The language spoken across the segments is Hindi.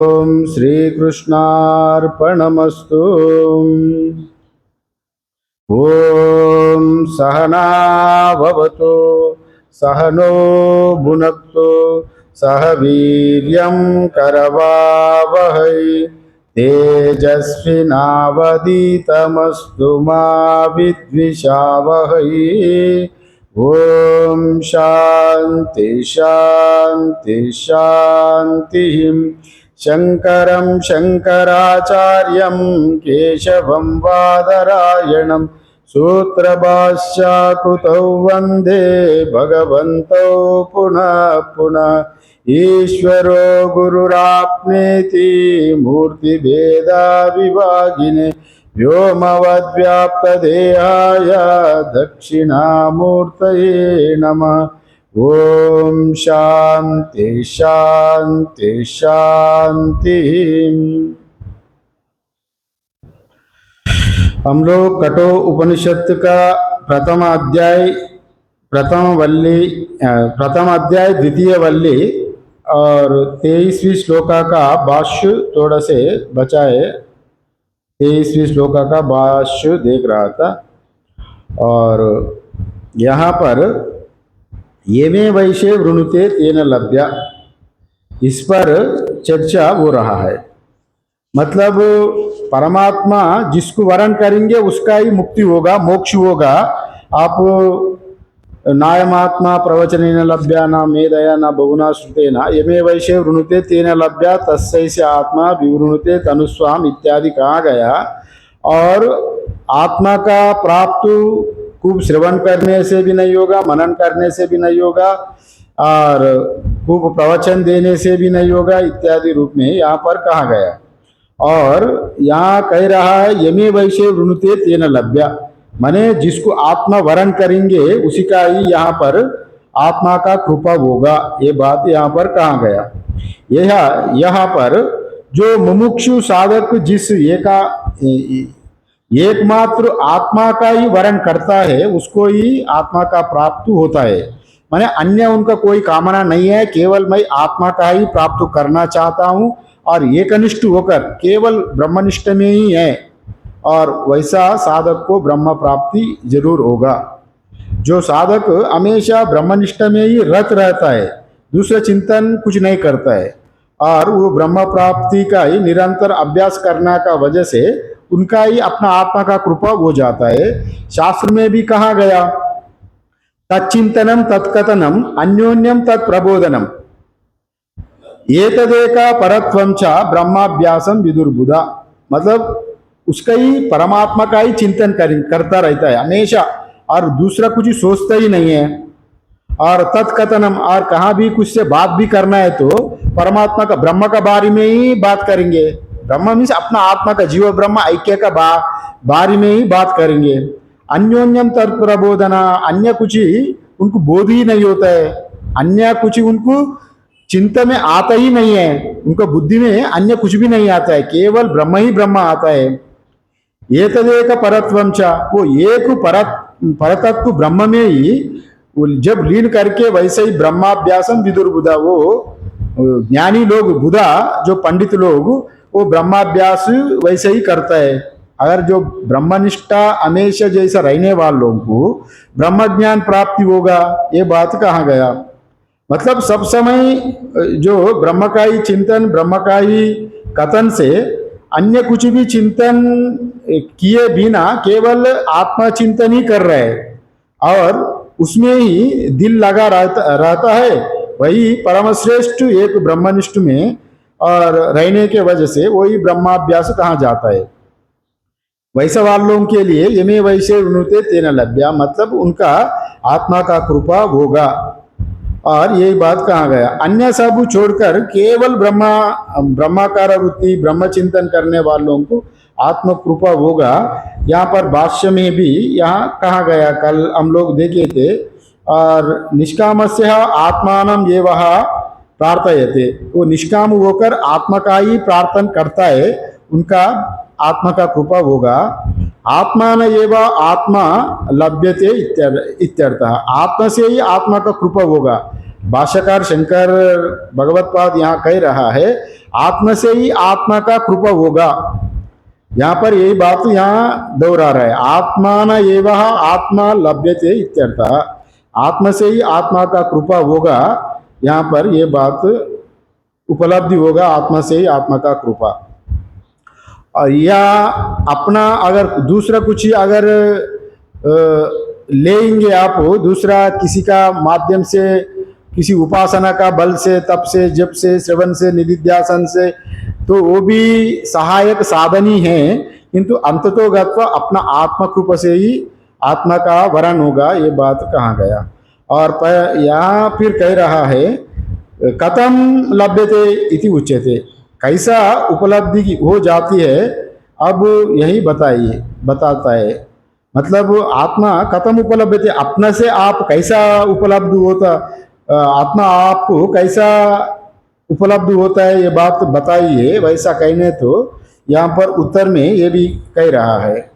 ओम श्री कृष्णार्पणमस्तु। ओम सहना भवतु सहनो भुनक्तु सह वीर्यं करवावहै तेजस्विनावधीतमस्तु मा विद्विषावहै। ओम शांति शांति शांति। शंकरं शंकराचार्यं केशवं बादरायणं सूत्रभाष्यकृतौ वन्दे भगवन्तौ पुनः पुनः। ईश्वरो गुरुरात्मेति मूर्तिभेदा विभागिने व्योमवद्व्याप्तदेहाय दक्षिणामूर्तये नमः। ओम शांति शांति शांति। हम लोग कठो उपनिषद का प्रथम अध्याय द्वितीय वल्ली और 23वीं श्लोका का भाष्य थोड़ा से बचा है। 23वीं श्लोका का भाष्य देख रहा था और यहाँ पर ये में वैशे वृणुते तेन लभ्या, इस पर चर्चा हो रहा है। मतलब परमात्मा जिसको वरण करेंगे उसका ही मुक्ति होगा, मोक्ष होगा। आप नायमात्मा प्रवचनेन लभ्या न मेदया न बहुना श्रुतेन यमे वैशे वृणुते तेन लभ्या तस्यैष आत्मा विवृणुते तनुस्वाम इत्यादि कहा गया। और आत्मा का प्राप्त खूब श्रवण करने से भी नहीं होगा, मनन करने से भी नहीं होगा और खूब प्रवचन देने से भी नहीं होगा इत्यादि रूप में यहाँ पर कहा गया। और यहाँ कह रहा है यमे वैशे वृणुते तेन लभ्या, माने जिसको आत्मा वरण करेंगे उसी का ही यहाँ पर आत्मा का कृपा होगा, ये बात यहाँ पर कहा गया। यहाँ पर जो मुमुक्षु साधक जिस एकमात्र आत्मा का ही वरण करता है उसको ही आत्मा का प्राप्त होता है। माने अन्य उनका कोई कामना नहीं है, केवल मैं आत्मा का ही प्राप्त करना चाहता हूँ और एकनिष्ठ होकर केवल ब्रह्मनिष्ठ में ही है। और वैसा साधक को ब्रह्म प्राप्ति जरूर होगा। जो साधक हमेशा ब्रह्मनिष्ठ में ही रत रहता है, दूसरा चिंतन कुछ नहीं करता है और वो ब्रह्म प्राप्ति का ही निरंतर अभ्यास करने का वजह से उनका ही अपना आत्मा का कृपा हो जाता है। शास्त्र में भी कहा गया तच्चिंतनम तत्कथनम अन्योन्यम तत्प्रबोधनम एतदेका परत्वं च ब्रह्माभ्यासम विदुर्बुधा। मतलब उसका ही परमात्मा का ही चिंतन करता रहता है हमेशा और दूसरा कुछ सोचता ही नहीं है। और तत्कथनम, और कहाँ भी कुछ से बात भी करना है तो परमात्मा का ब्रह्म का बारे में ही बात करेंगे। ब्रह्म मीन्स अपना आत्मा का जीव ब्रह्म ऐक्य का बारे में ही बात करेंगे। अन्योन्यम तत्प्रबोधना, अन्य कुछ ही उनको बोध ही नहीं होता है, अन्य कुछ उनको चिंता में आता ही नहीं है, उनको बुद्धि में अन्य कुछ भी नहीं आता है, केवल ब्रह्म ही ब्रह्म आता है। ये तदेक परत्वं च, वो एक परतत्व ब्रह्म में ही जब लीन करके वैसे ही ब्रह्माभ्यासम विदुर्बुधा, वो ज्ञानी लोग बुधा जो पंडित लोग वो ब्रह्माभ्यास वैसे ही करता है। अगर जो ब्रह्मनिष्ठा हमेशा जैसा रहने वालों को ब्रह्म ज्ञान प्राप्ति होगा, ये बात कहा गया। मतलब सब समय जो ब्रह्म का ही चिंतन, ब्रह्म का ही कथन से अन्य कुछ भी चिंतन किए बिना केवल आत्मा चिंतन ही कर रहे हैं और उसमें ही दिल लगा रहता है, वही परमश्रेष्ठ एक ब्रह्मनिष्ठ में और रहने के वजह से वही ब्रह्माभ्यास कहा जाता है। वैसा वालों के लिए यमे वैसे वृणुते तेन लभ्या, मतलब उनका आत्मा का कृपा होगा और यही बात कहा गया। अन्य सब छोड़कर केवल ब्रह्माकार वृत्ति ब्रह्म चिंतन करने वालों को आत्म कृपा होगा। यहाँ पर भाष्य में भी यहाँ कहा गया, कल हम लोग देखे थे, और निष्कामस्य आत्मानम ये वह प्रार्थयते, वो निष्काम होकर आत्मा का ही प्रार्थना करता है, उनका आत्मा का कृपा होगा। आत्मान एव आत्मा लभ्यते इत्यर्थ, आत्मा से ही आत्मा का कृपा होगा। भाष्यकार शंकर भगवत्पाद यहाँ कह रहा है आत्मा से ही आत्मा का कृपा होगा। यहाँ पर यही बात यहाँ दोहरा रहा है, आत्मान एवं आत्मा लभ्यते इत्यर्थः। आत्मा से ही आत्मा का कृपा होगा, यहाँ पर ये बात उपलब्धि होगा, आत्मा से ही आत्मा का कृपा। और या अपना अगर दूसरा कुछ ही अगर लेंगे आप, दूसरा किसी का माध्यम से, किसी उपासना का बल से, तप से, जप से, श्रवण से, निधिध्यासन से, तो वो भी सहायक साधन ही है, किंतु अंततोगत्वा अपना आत्मा कृपा से ही आत्मा का वरण होगा, ये बात कहा गया। और यहाँ फिर कह रहा है कथम लभ्यते इति उच्यते, कैसा उपलब्धि हो जाती है, अब यही बताता है। मतलब आत्मा कथम उपलब्धते, अपना से आप कैसा उपलब्ध होता, आत्मा आपको कैसा उपलब्ध होता है, ये बात बताइए। वैसा कहने तो यहाँ पर उत्तर में ये भी कह रहा है,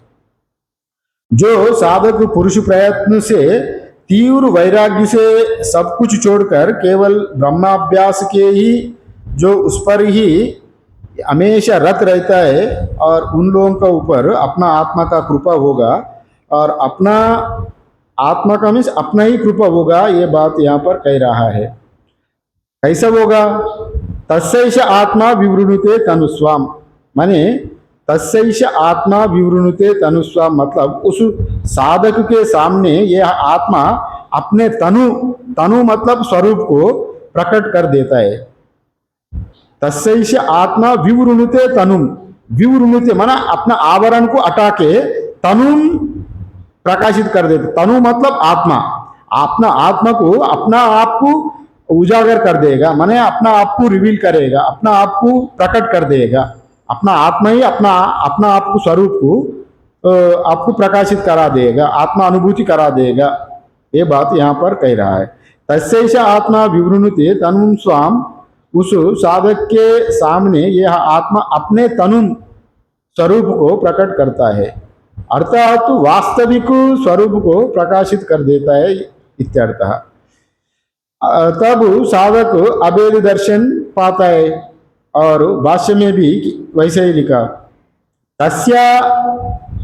जो साधक पुरुष प्रयत्न से तीव्र वैराग्य से सब कुछ छोड़कर केवल ब्रह्माभ्यास के ही, जो उस पर ही हमेशा रत रहता है, और उन लोगों का ऊपर अपना आत्मा का कृपा होगा, और अपना आत्मा का मीन्स अपना ही कृपा होगा, ये बात यहाँ पर कह रहा है। कैसा होगा, तस्सैष आत्मा विवृणुते तनुस्वाम, माने तस्सैष आत्मा विवृणुते तनुस्वाम, मतलब उस साधक के सामने यह आत्मा अपने तनु मतलब स्वरूप को प्रकट कर देता है। तस्सैष आत्मा विवृणुते तनुम, विवृणुते माना अपना आवरण को हटा के तनुम प्रकाशित कर देते। तनु मतलब आत्मा, अपना आत्मा को, अपना आप को उजागर कर देगा, माने अपना आप को रिवील करेगा, अपना आप को प्रकट कर देगा। अपना आत्मा ही अपना आप को स्वरूप को आपको प्रकाशित करा देगा, आत्मा अनुभूति करा देगा, ये बात यहाँ पर कह रहा है। तस्सैष आत्मा विवृणुते तनुम स्वाम, उस साधक के सामने यह आत्मा अपने तनुम स्वरूप को प्रकट करता है, अर्थात वास्तविक स्वरूप को प्रकाशित कर देता है इत्यर्थः। तब साधक अभेद दर्शन पाता है, और भाष्य में भी वैसे ही लिखा, तस्य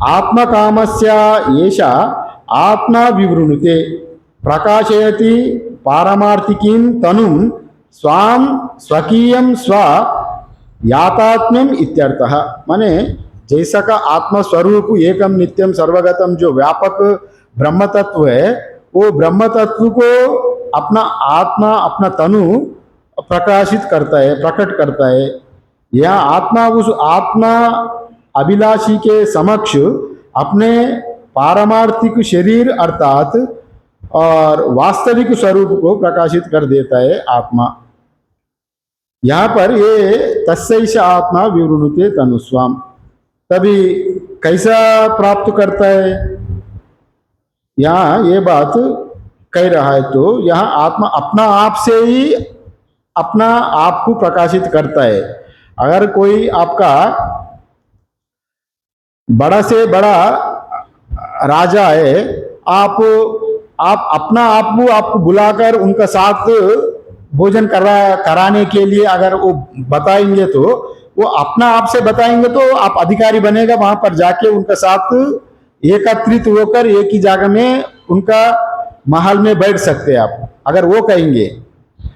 आत्मकामस्य एषा आत्मा विवृणुते प्रकाशयति पारमार्थिकीं तनुं स्वाम स्वकीयं स्व यातात्म्यम इत्यर्थः। माने जैसा का आत्मा स्वरूप एकम नित्यम सर्वगतम जो व्यापक ब्रह्म तत्व है, वो ब्रह्म तत्व को अपना आत्मा, अपना तनु प्रकाशित करता है, प्रकट करता है। यह आत्मा उस आत्मा अभिलाषी के समक्ष अपने पारमार्थिक शरीर अर्थात और वास्तविक स्वरूप को प्रकाशित कर देता है आत्मा। यहाँ पर ये तस्सैष आत्मा विवृणुते तनुस्वाम, तभी कैसा प्राप्त करता है, यहाँ ये बात कह रहा है। तो यहाँ आत्मा अपना आप से ही अपना आप को प्रकाशित करता है। अगर कोई आपका बड़ा से बड़ा राजा है, आप अपना आप को आपको बुलाकर उनका साथ भोजन कराने के लिए अगर वो बताएंगे, तो वो अपना आप से बताएंगे तो आप अधिकारी बनेगा, वहां पर जाके उनका साथ एकत्रित होकर एक ही जगह में उनका महल में बैठ सकते हैं आप, अगर वो कहेंगे।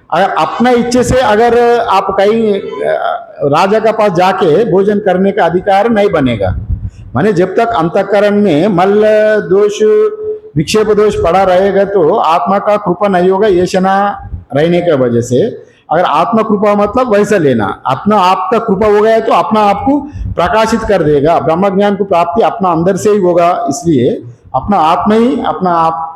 अगर अपना इच्छे से अगर आप कहीं राजा के पास जाके भोजन करने का अधिकार नहीं बनेगा, माने जब तक अंतःकरण में मल दोष विक्षेप दोष पड़ा रहेगा तो आत्मा का कृपा नहीं होगा, येषणा रहने की वजह से। अगर आत्मा कृपा मतलब वैसा लेना, अपना आप का कृपा हो गया तो अपना आप को प्रकाशित कर देगा, ब्रह्म ज्ञान को प्राप्ति अपना अंदर से ही होगा। इसलिए अपना आत्मा ही अपना आप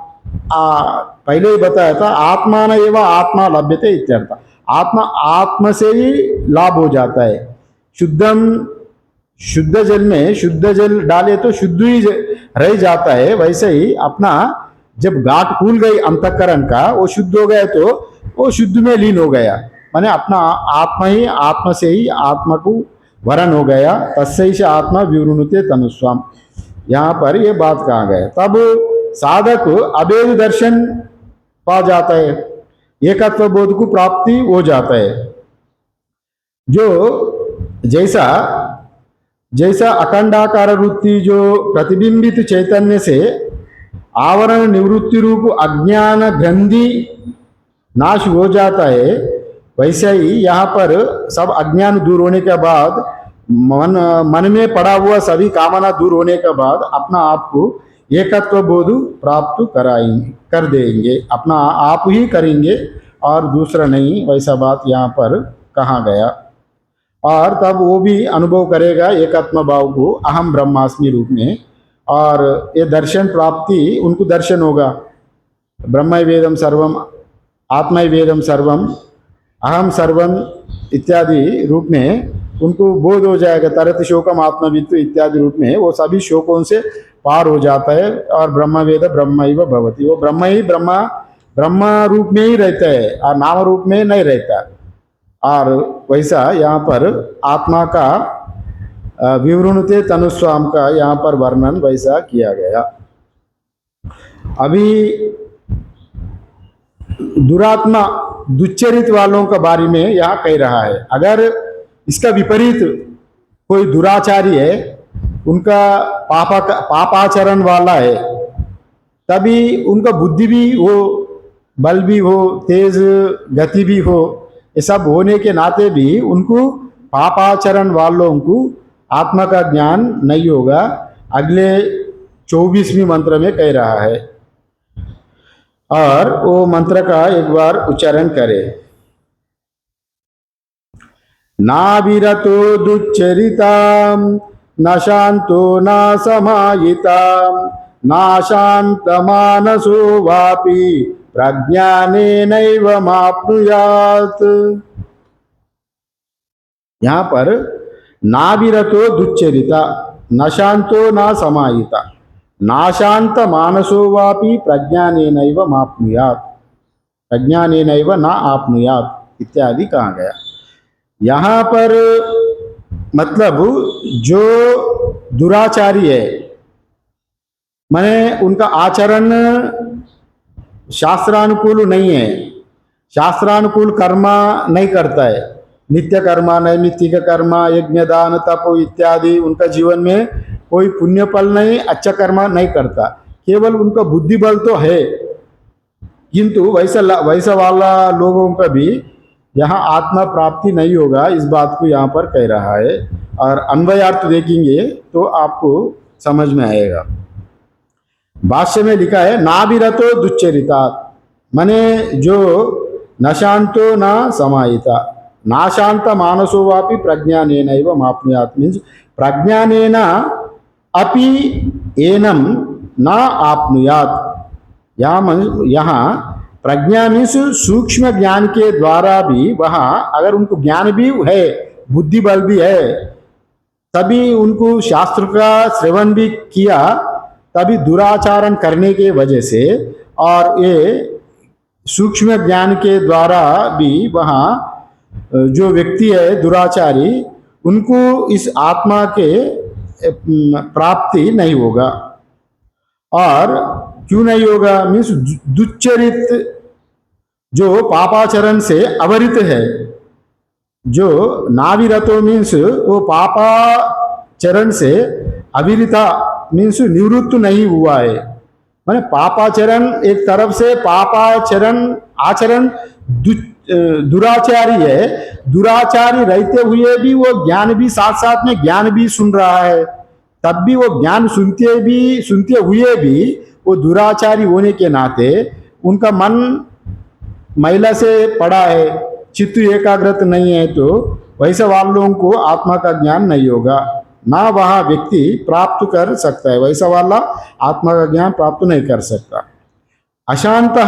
पहले ही बताया था, आत्मा न एवं आत्मा लभ्यते इत्यर्थ। आत्मा आत्मा से ही लाभ हो जाता है। शुद्ध जल में शुद्ध जल डाले तो शुद्ध ही रह जाता है, वैसे ही अपना जब गांठ खुल गई अंतःकरण का, वो शुद्ध हो गया तो वो शुद्ध में लीन हो गया, माने अपना आत्मा ही आत्मा से ही आत्मा को वरण हो गया। तस्सैष आत्मा विवृणुते तनुस्वाम, यहाँ पर ये बात कहा गया। तब साधक अभेद दर्शन पा जाता है। एकत्व बोध को प्राप्ति हो जाता है। जो जैसा जैसा अखंडाकार वृत्ति जो प्रतिबिंबित चैतन्य से आवरण निवृत्ति रूप अज्ञान ग्रंथि नाश हो जाता है, वैसे ही यहाँ पर सब अज्ञान दूर होने के बाद मन में पड़ा हुआ सभी कामना दूर होने के बाद अपना आप को एकत्व बोध प्राप्त कर देंगे, अपना आप ही करेंगे और दूसरा नहीं, वैसा बात यहाँ पर कहा गया। और तब वो भी अनुभव करेगा एकात्म भाव को अहम ब्रह्मास्मि रूप में, और ये दर्शन प्राप्ति उनको दर्शन होगा। ब्रह्म वेदम सर्वम आत्मा वेदम सर्वम अहम सर्वम इत्यादि रूप में उनको बोध हो जाएगा। तरत शोकम आत्मवित्व इत्यादि रूप में वो सभी शोकों से पार हो जाता है और ब्रह्म वेद ब्रह्मैव भवति, वो ब्रह्म ही ब्रह्म रूप में ही रहता है और नाम रूप में नहीं रहता। और वैसा यहाँ पर आत्मा का विवृणुते तनुस्वाम का यहाँ पर वर्णन वैसा किया गया। अभी दुरात्मा दुच्चरित वालों के बारे में यहाँ कह रहा है। अगर इसका विपरीत कोई दुराचारी है, उनका पापाचरण वाला है, तभी उनका बुद्धि भी हो, बल भी हो, तेज गति भी हो, ये सब होने के नाते भी उनको पापाचरण वालों को आत्मा का ज्ञान नहीं होगा। अगले 24वें मंत्र में कह रहा है, और वो मंत्र का एक बार उच्चारण करें। नाविरतो दुच्चरिताम न शांतो न समाहिताम न शांत मानसो वापि प्रज्ञानेनैव माप्नुयात्। यहाँ पर नाविरतो दुच्चरिता न शांतो न समाहिता नाशांत मानसो वापि प्रज्ञानेनैव माप्नुयात्, प्रज्ञानेनैव न आपनुयात् इत्यादि कहा गया। यहाँ पर मतलब जो दुराचारी है, माने उनका आचरण शास्त्रानुकूल नहीं है, शास्त्रानुकूल कर्म नहीं करता है, नित्य कर्म नैमित्तिक कर्म यज्ञ दान तप इत्यादि उनका जीवन में कोई पुण्य फल नहीं, अच्छा कर्म नहीं करता, केवल उनका बुद्धि बल तो है, किंतु वैसा वाला लोगों का भी यहाँ आत्मा प्राप्ति नहीं होगा। इस बात को यहाँ पर कह रहा है, और अन्वयार्थ देखेंगे तो आपको समझ में आएगा। भाष्य में लिखा है नाभिरतो दुच्चरितात्, माने जो न शांतो न समाहिता नाशांत मानसो वापि प्रज्ञानेनैव माप्नुयात्, मीन्स प्रज्ञानेन अपि एनम न आपनुयात्। यहाँ प्रज्ञा मीन्स सूक्ष्म ज्ञान के द्वारा भी, वहाँ अगर उनको ज्ञान भी है, बुद्धि बल भी है, तभी उनको शास्त्र का श्रवण भी किया, तभी दुराचरण करने के वजह से, और ये सूक्ष्म ज्ञान के द्वारा भी वहाँ जो व्यक्ति है दुराचारी, उनको इस आत्मा के प्राप्ति नहीं होगा। और क्यों नहीं होगा, मीन्स दुच्चरित जो पापाचरण से अवरित है, जो नाविरतो मीन्स वो पापाचरण से अविरिता मीन्स निवृत्त नहीं हुआ है। माने पापाचरण एक तरफ से पापाचरण आचरण दुराचारी है, दुराचारी रहते हुए भी वो ज्ञान भी साथ साथ में ज्ञान भी सुन रहा है, तब भी वो ज्ञान सुनते हुए भी वो दुराचारी होने के नाते उनका मन मैला से पड़ा है, चित्त एकाग्रत नहीं है, तो वैसे वालों को आत्मा का ज्ञान नहीं होगा, ना वह व्यक्ति प्राप्त कर सकता है, वैसा वाला आत्मा का ज्ञान प्राप्त नहीं कर सकता। अशांत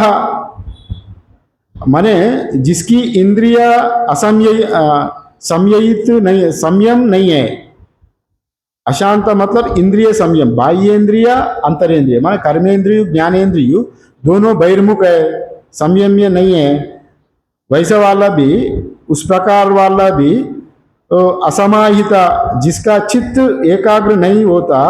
माने जिसकी इंद्रिय संयम नहीं है। अशांत मतलब इंद्रिय संयम, बाह्येंद्रिय अंतरेंद्रिय, माने कर्मेंद्रिय ज्ञानेंद्रिय दोनों बहिर्मुख है, संयम में नहीं है, वैसा वाला भी, उस प्रकार वाला भी तो असमाहिता, जिसका चित्त एकाग्र नहीं होता,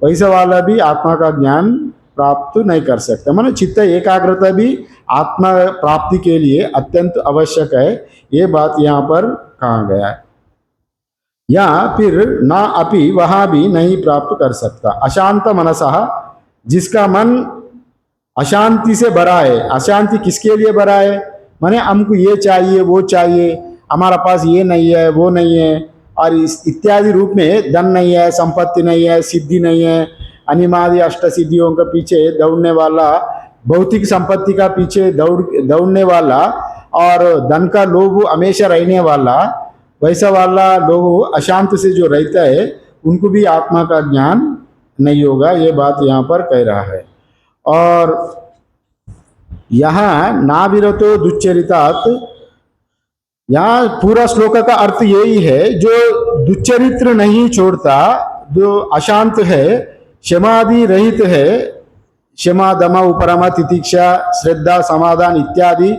वैसा वाला भी आत्मा का ज्ञान प्राप्त नहीं कर सकते। माने चित्त एकाग्रता भी आत्मा प्राप्ति के लिए अत्यंत आवश्यक है, ये बात यहाँ पर कहा गया है। या फिर ना अपि वहां भी नहीं प्राप्त कर सकता। अशांत मनसः, जिसका मन अशांति से भरा है। अशांति किसके लिए भरा है? माने हमको ये चाहिए वो चाहिए, हमारा पास ये नहीं है वो नहीं है, और इस इत्यादि रूप में धन नहीं है, संपत्ति नहीं है, सिद्धि नहीं है, अनिमादि अष्ट सिद्धियों के पीछे दौड़ने वाला, भौतिक संपत्ति का पीछे दौड़ने वाला और धन का लोभ हमेशा रहने वाला, वैसा वाला लोग अशांत से जो रहता है उनको भी आत्मा का ज्ञान नहीं होगा, ये बात यहाँ पर कह रहा है। और यहाँ नाविरतो दुच्चरितात्, यहाँ पूरा श्लोक का अर्थ यही है, जो दुच्चरित्र नहीं छोड़ता, जो अशांत है, क्षमादि रहित है, क्षमा दमा उपरमा तितिक्षा श्रद्धा समाधान इत्यादि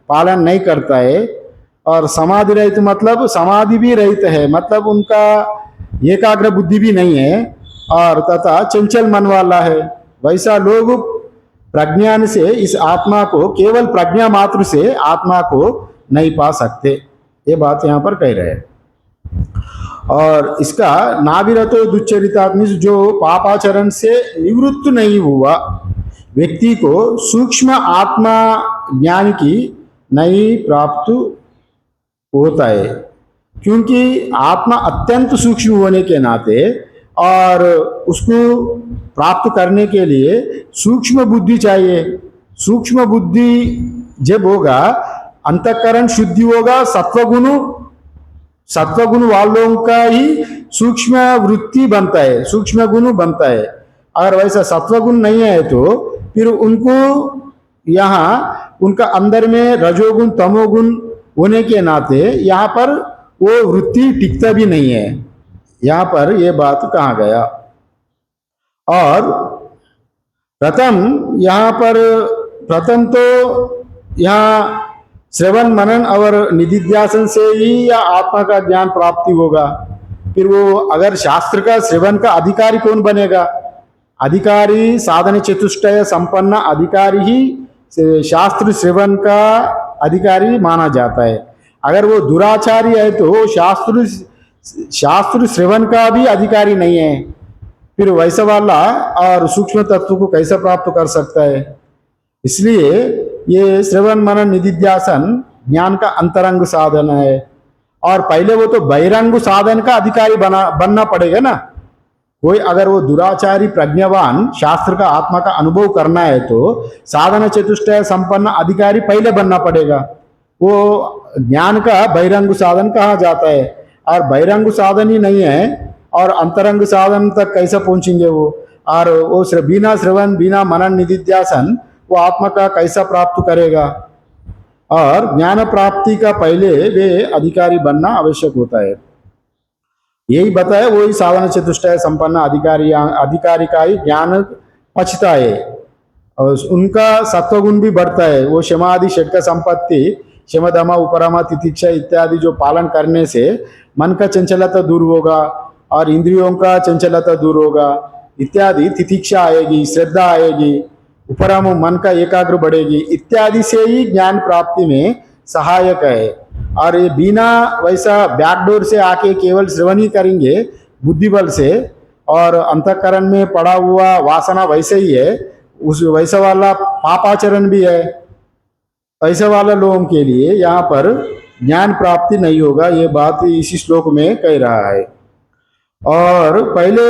पालन नहीं करता है, और समाधि रहित मतलब समाधि भी रहित है, मतलब उनका एकाग्र बुद्धि भी नहीं है, और तथा चंचल मन वाला है, वैसा लोग प्रज्ञान से इस आत्मा को, केवल प्रज्ञा मात्र से आत्मा को नहीं पा सकते, ये बात यहाँ पर कह रहे हैं। और इसका नाविरतो दुच्चरितात् मीन्स जो पापाचरण से निवृत्त नहीं हुआ व्यक्ति को सूक्ष्म आत्मा ज्ञान की नहीं प्राप्त होता है, क्योंकि आत्मा अत्यंत सूक्ष्म होने के नाते और उसको प्राप्त करने के लिए सूक्ष्म बुद्धि चाहिए। सूक्ष्म बुद्धि जब होगा, अंतःकरण शुद्धि होगा, सत्वगुण वालों का ही सूक्ष्म वृत्ति बनता है, सूक्ष्म गुण बनता है। अगर वैसा सत्वगुण नहीं है तो फिर उनको यहाँ उनका अंदर में रजोगुण तमोगुण होने के नाते यहाँ पर वो वृत्ति टिकता भी नहीं है, यहाँ पर ये बात कहा गया। और प्रथम तो यहाँ श्रवण मनन और निधिध्यासन से ही या आत्मा का ज्ञान प्राप्ति होगा। फिर वो अगर शास्त्र का श्रवण का अधिकारी कौन बनेगा? अधिकारी साधन चतुष्टय संपन्न अधिकारी ही शास्त्र श्रवण का अधिकारी माना जाता है। अगर वो दुराचारी है तो शास्त्र श्रवण का भी अधिकारी नहीं है, फिर वैसा वाला और सूक्ष्म तत्व को कैसे प्राप्त कर सकता है? इसलिए ये श्रवण मनन निधिध्यासन ज्ञान का अंतरंग साधन है, और पहले वो तो बहिरंग साधन का अधिकारी बनना पड़ेगा ना। कोई अगर वो दुराचारी प्रज्ञावान शास्त्र का आत्मा का अनुभव करना है तो साधन चतुष्टय संपन्न अधिकारी पहले बनना पड़ेगा। वो ज्ञान का बहिरंग साधन कहा जाता है, और बहिरंग साधन ही नहीं है और अंतरंग साधन तक कैसे पहुंचेंगे वो? और वो बिना श्रवण बिना मनन निधिध्यासन वो आत्मा का कैसा प्राप्त करेगा? और ज्ञान प्राप्ति का पहले वे अधिकारी बनना आवश्यक होता है। यही बताया, वही साधन चतुष्टय संपन्न अधिकारी का ही ज्ञान पचता है और उनका सत्वगुण भी बढ़ता है। वो क्षमादि षटक संपत्ति, क्षम दमा उपरमा तितिक्षा इत्यादि जो पालन करने से मन का चंचलता दूर होगा और इंद्रियों का चंचलता दूर होगा इत्यादि। तितिक्षा आएगी, श्रद्धा आएगी, उपरम मन का एकाग्र बढ़ेगी इत्यादि से ही ज्ञान प्राप्ति में सहायक है। और ये बिना वैसा बैकडोर से आके केवल श्रवण ही करेंगे बुद्धि बल से, और अंतःकरण में पड़ा हुआ वासना वैसे ही है, उस वैसा वाला पापाचरण भी है, ऐसे वाला लोगों के लिए यहाँ पर ज्ञान प्राप्ति नहीं होगा। ये बात इसी श्लोक में कह रहा है। और पहले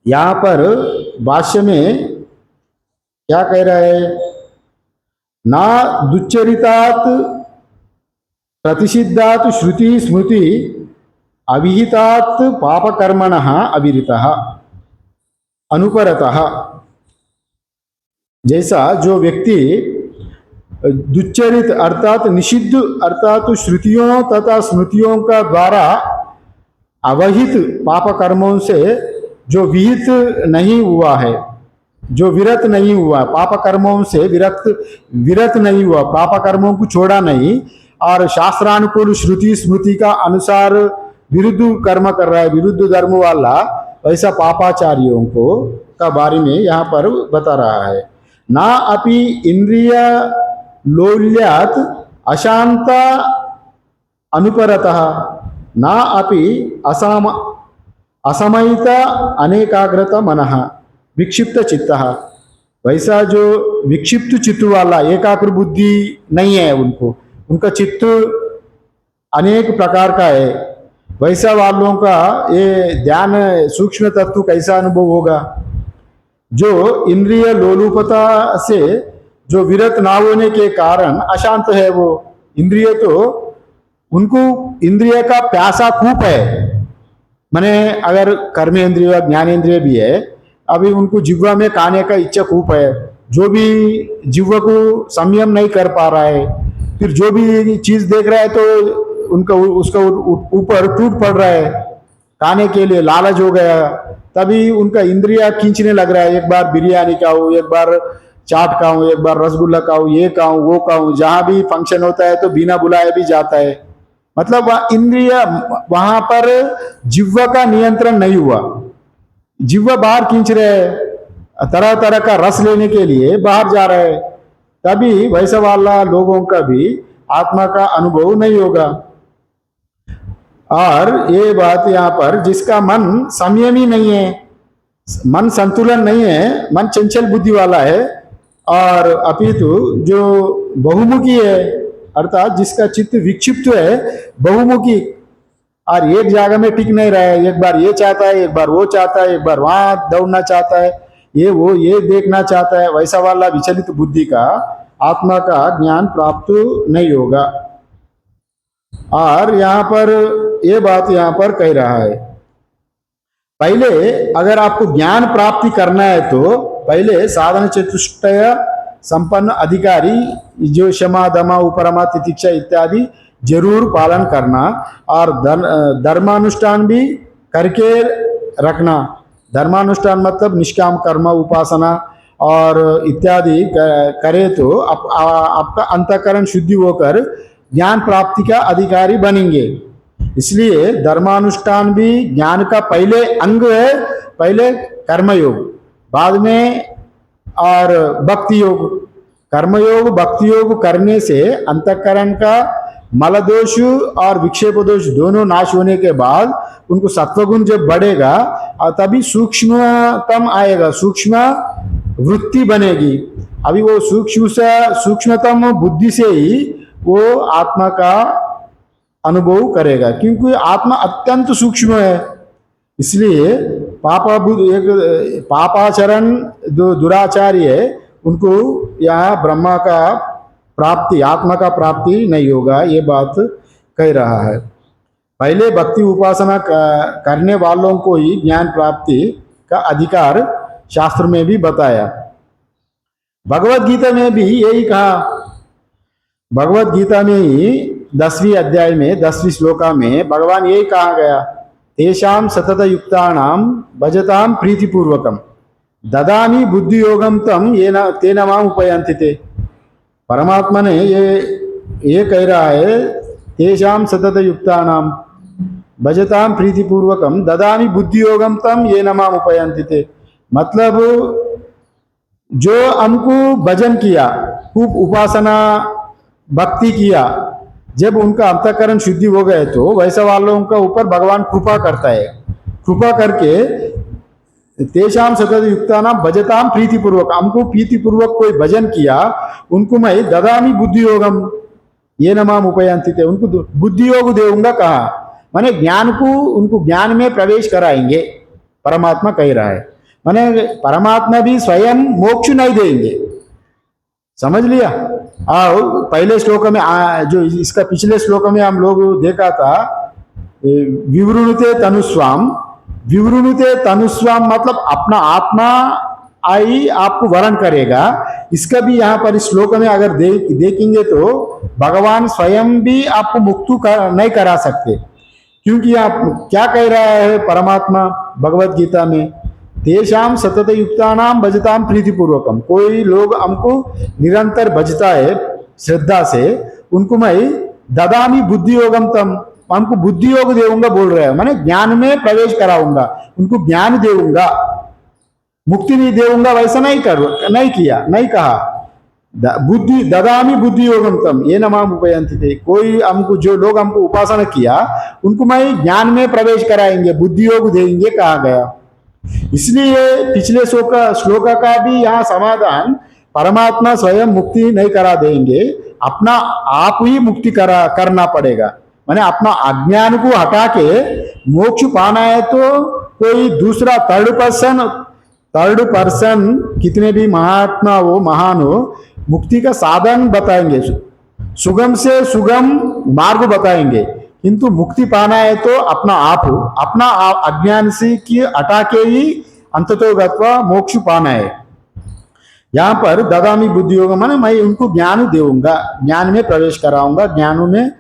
यहाँ पर भाष्य में क्या कह रहा है? ना दुच्चरितात् प्रतिषिद्धात् श्रुति स्मृति अविहितात् पापकर्मणः अविरतः अनुपरतः। जैसा जो व्यक्ति दुच्चरित अर्थात निषिद्ध अर्थात श्रुतियों तथा स्मृतियों का द्वारा अवहित पाप कर्मों से जो विहित नहीं हुआ है, जो विरत नहीं हुआ, पाप कर्मों से विरत नहीं हुआ, पाप कर्मों को छोड़ा नहीं और शास्त्रानुकूल श्रुति स्मृति का अनुसार विरुद्ध कर्म कर रहा है, विरुद्ध धर्म वाला, ऐसा पापाचारियों को का बारे में यहाँ पर बता रहा है। ना अपि इंद्रिय लोल्यात अशांत अनुपरतः, ना अपि असमयित अनेकाग्रत मनः विक्षिप्त चित्तः। वैसा जो विक्षिप्त चित्त वाला, एकाग्र बुद्धि नहीं है उनको, उनका चित्त अनेक प्रकार का है, वैसा वालों का ये ध्यान सूक्ष्म तत्व कैसा अनुभव होगा? जो इंद्रिय लोलुपता से, जो विरत ना होने के कारण अशांत है, वो इंद्रिय तो उनको इंद्रिय का प्यासा कूप है। माने अगर कर्मेंद्रिय ज्ञानेन्द्रिय भी है, अभी उनको जिह्वा में खाने का इच्छा खूब है, जो भी जिह्वा को संयम नहीं कर पा रहा है, फिर जो भी चीज देख रहा है तो उनका उसका ऊपर टूट पड़ रहा है, खाने के लिए लालच हो गया, तभी उनका इंद्रिया खींचने लग रहा है, एक बार बिरयानी खाऊं, एक बार चाट खाऊं, एक बार रसगुल्ला खाऊं, ये खाऊं वो खाऊं, जहां भी फंक्शन होता है तो बिना बुलाए भी जाता है। मतलब वह इंद्रिय, वहां पर जिह्वा का नियंत्रण नहीं हुआ, जिह्वा बाहर खींच रहे हैं, तरह तरह का रस लेने के लिए बाहर जा रहे हैं, तभी वैसा वाला लोगों का भी आत्मा का अनुभव नहीं होगा। और ये बात यहाँ पर, जिसका मन संयमी नहीं है, मन संतुलन नहीं है, मन चंचल बुद्धि वाला है, और अपितु जो बहुमुखी है, अर्थात जिसका चित्त विक्षिप्त है, बहुमुखी, और एक जगह में टिक नहीं रहा है, एक बार ये चाहता है, एक बार वो चाहता है, एक बार वहां दौड़ना चाहता है, ये वो ये देखना चाहता है, वैसा वाला विचलित बुद्धि का आत्मा का ज्ञान प्राप्त नहीं होगा। और यहाँ पर ये बात यहाँ पर कह रहा है, पहले अगर आपको ज्ञान प्राप्ति करना है तो पहले साधन चतुष्टय संपन्न अधिकारी, जो क्षमा दमा उपरमा तितिक्षा इत्यादि जरूर पालन करना, और धर्मानुष्ठान भी करके रखना। धर्मानुष्ठान मतलब निष्काम कर्म, उपासना और इत्यादि करे तो आपका अंतःकरण शुद्धि होकर ज्ञान प्राप्ति का अधिकारी बनेंगे। इसलिए धर्मानुष्ठान भी ज्ञान का पहले अंग है, पहले कर्मयोग, बाद में और भक्ति योग। कर्मयोग भक्ति योग करने से अंतःकरण का मल दोष और विक्षेप दोष दोनों नाश होने के बाद उनको सत्वगुण जब बढ़ेगा और तभी सूक्ष्मतम आएगा, सूक्ष्म वृत्ति बनेगी। अभी वो सूक्ष्मतम बुद्धि से ही वो आत्मा का अनुभव करेगा, क्योंकि आत्मा अत्यंत सूक्ष्म है। इसलिए पापाचरण जो दुराचार्य है, उनको यहाँ ब्रह्मा का प्राप्ति, आत्मा का प्राप्ति नहीं होगा, ये बात कह रहा है। पहले भक्ति उपासना करने वालों को ही ज्ञान प्राप्ति का अधिकार शास्त्र में भी बताया। भगवत गीता में भी यही कहा। भगवत गीता में ही 10वीं अध्याय में 10वीं श्लोका में भगवान यही कहा गया, तेषां सतत युक्तानां भजतां प्रीतिपूर्वकम ददामि बुद्धि योगम तम तेन माम उपयन्ति ते। परमात्मा ने ये कह रहा है, तेषां सतत युक्तानां भजतां प्रीतिपूर्वकम ददामि बुद्धि योगम तम येन माम उपयन्ति ते। मतलब जो हमको भजन किया, खूब उपासना भक्ति किया, जब उनका अंतःकरण शुद्धि हो गए तो वैसा वालों का ऊपर भगवान कृपा करता है। कृपा करके तेषां सतत युक्तानां भजतां प्रीतिपूर्वक, हमको प्रीतिपूर्वक कोई भजन किया, उनको मैं ददामि बुद्धि योगम येन माम उपयन्ति ते, उनको बुद्धि योग देऊंगा। कहा माने ज्ञान को, उनको ज्ञान में प्रवेश कराएंगे, परमात्मा कह रहा है। माने परमात्मा भी स्वयं मोक्ष नहीं देंगे, समझ लिया। आओ पहले श्लोक में जो इसका पिछले श्लोक में हम लोग देखा था, विवृणुते तनुस्वाम, विवृणुते तनुस्वाम मतलब अपना आत्मा आई आपको वरण करेगा। इसका भी यहाँ पर इस श्लोक में अगर देखेंगे तो भगवान स्वयं भी आपको मुक्त नहीं करा सकते, क्योंकि आप क्या कह रहा है परमात्मा भगवत गीता में, तेषां सतत युक्तानां भजतां प्रीतिपूर्वकम। कोई लोग हमको निरंतर भजता है श्रद्धा से, उनको मैं ददामि बुद्धि योगम तम, हमको बुद्धि योग देऊंगा बोल रहे हैं, माने ज्ञान में प्रवेश कराऊंगा, उनको ज्ञान देऊंगा। मुक्ति नहीं देऊंगा वैसा नहीं किया, नहीं कहा। बुद्धि ददामी बुद्धि योगम तम ये नमाम उपयंति थे। कोई हमको, जो लोग हमको उपासना किया उनको मैं ज्ञान में प्रवेश कराएंगे, बुद्धि योग देंगे, कहा गया। इसलिए पिछले श्लोक का भी यहाँ समाधान, परमात्मा स्वयं मुक्ति नहीं करा देंगे, अपना आप ही मुक्ति करना पड़ेगा। माने अपना अज्ञान को हटा के मोक्ष पाना है तो कोई दूसरा थर्ड पर्सन कितने भी महात्मा हो, महान हो, मुक्ति का साधन बताएंगे, सुगम से सुगम मार्ग बताएंगे। किंतु मुक्ति पाना है तो अपना अज्ञान से की हटा के ही अंततो गत्वा मोक्ष पाना है। यहाँ पर ददामी बुद्धि योग माने मैं उनको ज्ञान देऊंगा, ज्ञान में प्रवेश कराऊंगा। ज्ञान में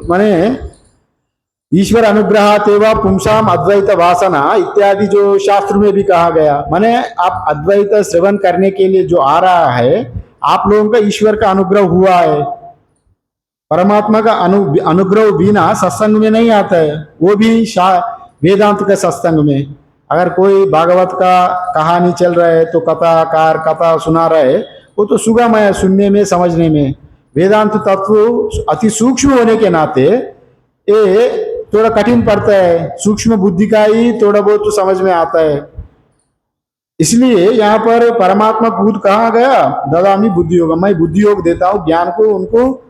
माने ईश्वर अनुग्रह तेवा पुंसाम अद्वैत वासना इत्यादि जो शास्त्र में भी कहा गया। माने आप अद्वैत श्रवण करने के लिए जो आ रहा है, आप लोगों का ईश्वर का अनुग्रह हुआ है। परमात्मा का अनुग्रह बिना सत्संग में नहीं आता है, वो भी वेदांत के सत्संग में। अगर कोई भागवत का कहानी चल रहा है तो कथा सुना रहे, वो तो सुगम है सुनने में, समझने में। वेदांत तत्व अति सूक्ष्म होने के नाते ये थोड़ा कठिन पड़ता है, सूक्ष्म बुद्धि का ही थोड़ा बहुत तो समझ में आता है। इसलिए यहाँ पर परमात्मा खुद कहा गया, ददामी बुद्धि योग, मैं बुद्धि योग देता हूँ, ज्ञान को उनको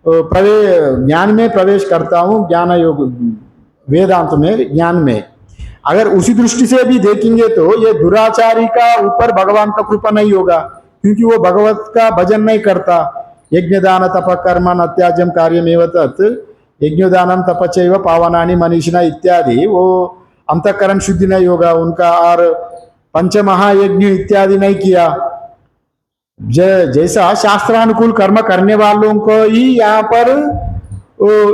ज्ञान में प्रवेश करता हूँ, ज्ञान योग वेदांत में, ज्ञान में। अगर उसी दृष्टि से भी देखेंगे तो ये दुराचारी का ऊपर भगवान का कृपा नहीं होगा, क्योंकि वो भगवत का भजन नहीं करता। यज्ञ दान तप कर्म न त्याज्यम कार्यमेव तत् यज्ञोदानम तपचैव पावनानि मनीषिणा इत्यादि, वो अंतःकरण शुद्धि नहीं होगा उनका, और पंचमहायज्ञ इत्यादि नहीं किया। जैसा शास्त्रानुकूल कर्म करने वालों को ही यहाँ पर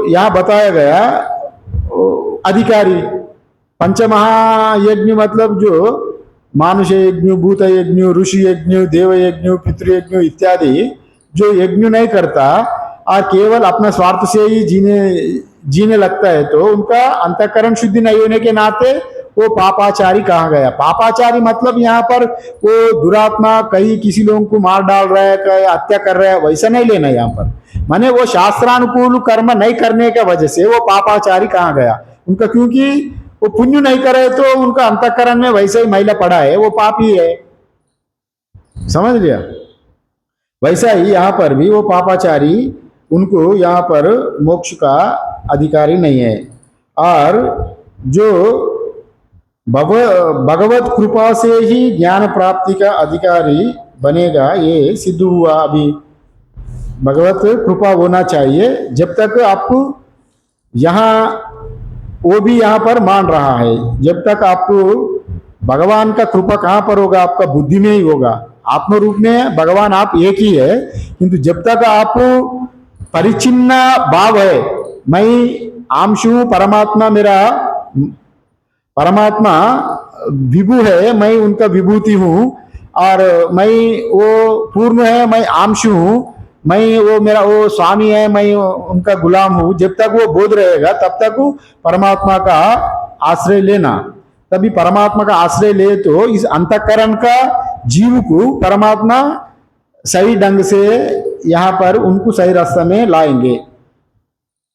यहाँ बताया गया अधिकारी। पंचमहायज्ञ मतलब जो मानुष यज्ञ, भूत यज्ञ, ऋषि यज्ञ, देव यज्ञ, पितृयज्ञ इत्यादि जो यज्ञ नहीं करता और केवल अपना स्वार्थ से ही जीने लगता है, तो उनका अंतःकरण शुद्धि नहीं होने के नाते वो पापाचारी कहा गया। पापाचारी मतलब यहाँ पर वो दुरात्मा, कहीं किसी लोगों को मार डाल रहा है, कहीं हत्या कर रहा है, वैसा नहीं लेना यहाँ पर। माने वो शास्त्रानुकूल कर्म नहीं करने की वजह से वो पापाचारी कहा गया उनका, क्योंकि वो पुण्य नहीं करे तो उनका अंतःकरण में वैसे ही मैला पड़ा है, वो पापी है। समझ लिया? वैसा ही यहाँ पर भी वो पापाचारी, उनको यहाँ पर मोक्ष का अधिकारी नहीं है। और जो भगवत कृपा से ही ज्ञान प्राप्ति का अधिकारी बनेगा, ये सिद्ध हुआ। अभी भगवत कृपा होना चाहिए। जब तक आपको यहाँ, वो भी यहाँ पर मान रहा है, जब तक आपको भगवान का कृपा कहाँ पर होगा? आपका बुद्धि में ही होगा। आत्म रूप में भगवान आप एक ही है, किंतु जब तक आप परिचिन्न भाव है, मैं आंशु, परमात्मा मेरा, परमात्मा विभु है, मैं उनका विभूति हूँ, और मैं वो पूर्ण है, मैं आंशु हूँ, मैं वो मेरा वो स्वामी है, मैं उनका गुलाम हूँ। जब तक वो बोध रहेगा तब तक वो परमात्मा का आश्रय लेना। तभी परमात्मा का आश्रय ले तो इस अंतःकरण का जीव को परमात्मा सही ढंग से यहाँ पर उनको सही रास्ते में लाएंगे।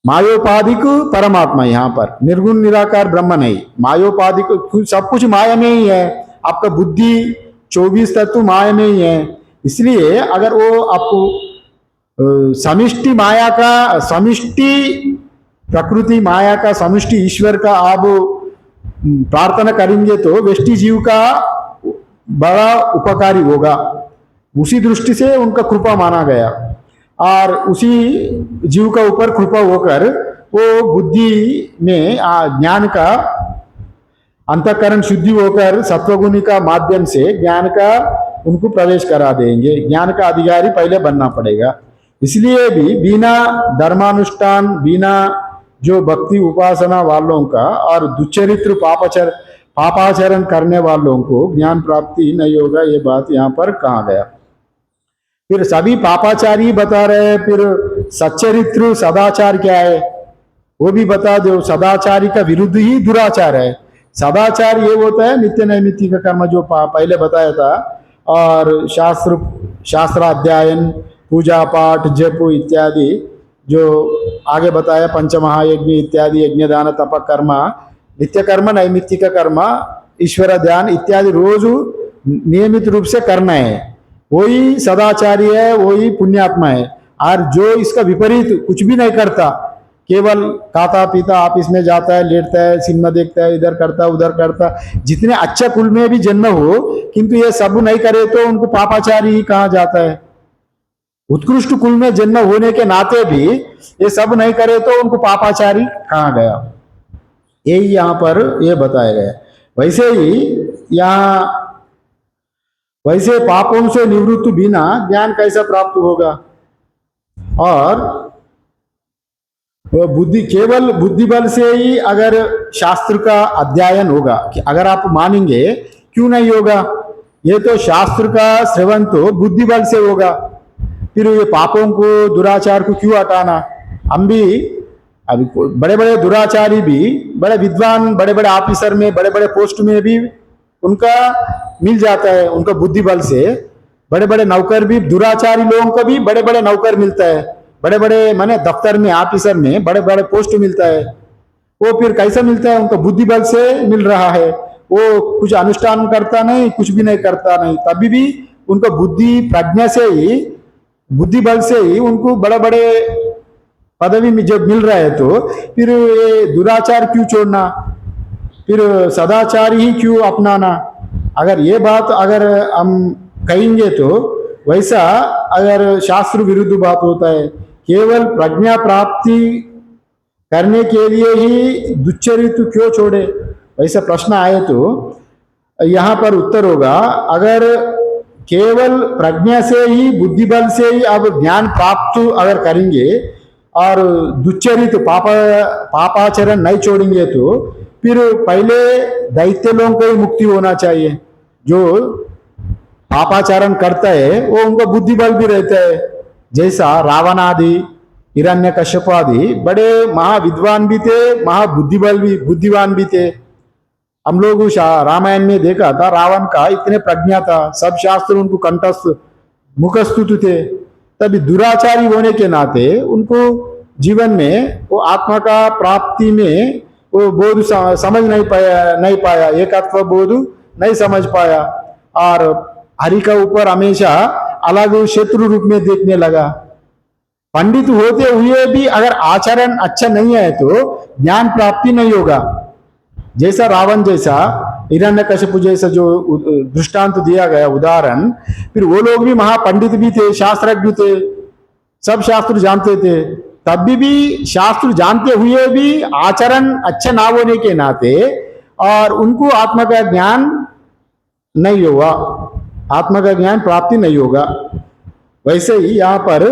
मायोपाधिक परमात्मा, यहाँ पर निर्गुण निराकार ब्रह्म नहीं, मायोपाधिक सब कुछ माया में ही है। आपका बुद्धि 24 तत्व माया में ही है। इसलिए अगर वो आपको समिष्टि माया का, समिष्टि प्रकृति माया का, समिष्टि ईश्वर का आप प्रार्थना करेंगे तो व्यष्टि जीव का बड़ा उपकारी होगा। उसी दृष्टि से उनका कृपा माना गया, और उसी जीव का ऊपर कृपा होकर वो बुद्धि में ज्ञान का अंतःकरण शुद्धि होकर सत्वगुणी का माध्यम से ज्ञान का उनको प्रवेश करा देंगे। ज्ञान का अधिकारी पहले बनना पड़ेगा। इसलिए भी बिना धर्मानुष्ठान, बिना जो भक्ति उपासना वालों का और दुच्चरित्र पापाचरण करने वालों को ज्ञान प्राप्ति नहीं होगा, ये बात यहाँ पर कहा गया। फिर सभी पापाचारी बता रहे हैं, फिर सच्चरित्र सदाचार क्या है वो भी बता दो। सदाचारी का विरुद्ध ही दुराचार है। सदाचार ये होता है नित्य नैमित्तिक कर्म जो पहले बताया था, और शास्त्राध्ययन, पूजा पाठ, जप इत्यादि जो आगे बताया, पंचमहायज्ञ इत्यादि, यज्ञ दान तप कर्म, नित्य कर्म, नैमित्तिक कर्म, ईश्वर ध्यान इत्यादि रोज नियमित रूप से करना है, वही सदाचारी है, वही पुण्यात्मा है। और जो इसका विपरीत कुछ भी नहीं करता, केवल खाता पीता, ऑफिस में जाता है, लेटता है, सिनेमा देखता है, इधर करता उधर करता, जितने अच्छे कुल में भी जन्म हो, किंतु ये सब नहीं करे तो उनको पापाचारी ही कहा जाता है। उत्कृष्ट कुल में जन्म होने के नाते भी ये सब नहीं करे तो उनको पापाचारी कहा गया। यही यहाँ पर ये बताया गया। वैसे ही यहाँ, वैसे पापों से निवृत्त बिना ज्ञान कैसा प्राप्त होगा? और बुद्धि, केवल बुद्धि बल से ही अगर शास्त्र का अध्ययन होगा, कि अगर आप मानेंगे, क्यों नहीं होगा? ये तो शास्त्र का श्रवण तो बुद्धि बल से होगा, फिर ये पापों को, दुराचार को क्यों हटाना? हम भी अभी बड़े बड़े दुराचारी भी, बड़े विद्वान, बड़े बड़े ऑफिसर में, बड़े बड़े पोस्ट में भी उनका मिल जाता है, उनका बुद्धि बल से। बड़े बड़े नौकर भी, दुराचारी लोगों को भी बड़े बड़े नौकर मिलता है, बड़े बड़े माने दफ्तर में, ऑफिसर में बड़े बड़े पोस्ट मिलता है। वो फिर कैसा मिलता है? उनका बुद्धि बल से मिल रहा है। वो कुछ अनुष्ठान करता नहीं, कुछ भी नहीं करता नहीं, तभी भी उनका बुद्धि प्रज्ञा से ही, बुद्धि बल से ही उनको बड़े बड़े पदवी में जब मिल रहा है, तो फिर ये दुराचार क्यों छोड़ना? फिर सदाचार ही क्यों अपनाना? अगर ये बात अगर हम कहेंगे तो वैसा अगर शास्त्र विरुद्ध बात होता है। केवल प्रज्ञा प्राप्ति करने के लिए ही दुश्चरित क्यों छोड़े? वैसा प्रश्न आए तो यहाँ पर उत्तर होगा, अगर केवल प्रज्ञा से ही, बुद्धि बल से ही अब ज्ञान प्राप्त अगर करेंगे और दुश्चरित पापाचरण नहीं छोड़ेंगे, तो फिर पहले दैत्य लोगों को ही मुक्ति होना चाहिए। जो पापाचरण करता है वो उनको बुद्धि बल भी रहता है, जैसा रावण आदि, हिरण्यकश्यप आदि बड़े महाविद्वान भी थे, महाबुद्धिबल भी, बुद्धिवान भी थे। हम लोग रामायण में देखा था, रावण का इतने प्रज्ञा था, सब शास्त्र उनको कंठस्थ मुखस्तुत थे। तभी दुराचारी होने के नाते उनको जीवन में वो आत्मा का प्राप्ति में वो बोध समझ नहीं पाया, एकत्व बोध नहीं समझ पाया, और हरि का ऊपर हमेशा अलग शत्रु रूप में देखने लगा। पंडित होते हुए भी अगर आचरण अच्छा नहीं है तो ज्ञान प्राप्ति नहीं होगा। जैसा रावण जैसा, हिरण्यकश्यप जैसा जो दृष्टांत दिया गया उदाहरण, फिर वो लोग भी महापंडित भी थे, शास्त्रज्ञ थे, सब शास्त्र जानते थे, तब भी शास्त्र जानते हुए भी आचरण अच्छा ना होने के नाते और उनको आत्मा का ज्ञान नहीं होगा, आत्मा का ज्ञान प्राप्ति नहीं होगा। वैसे ही यहाँ पर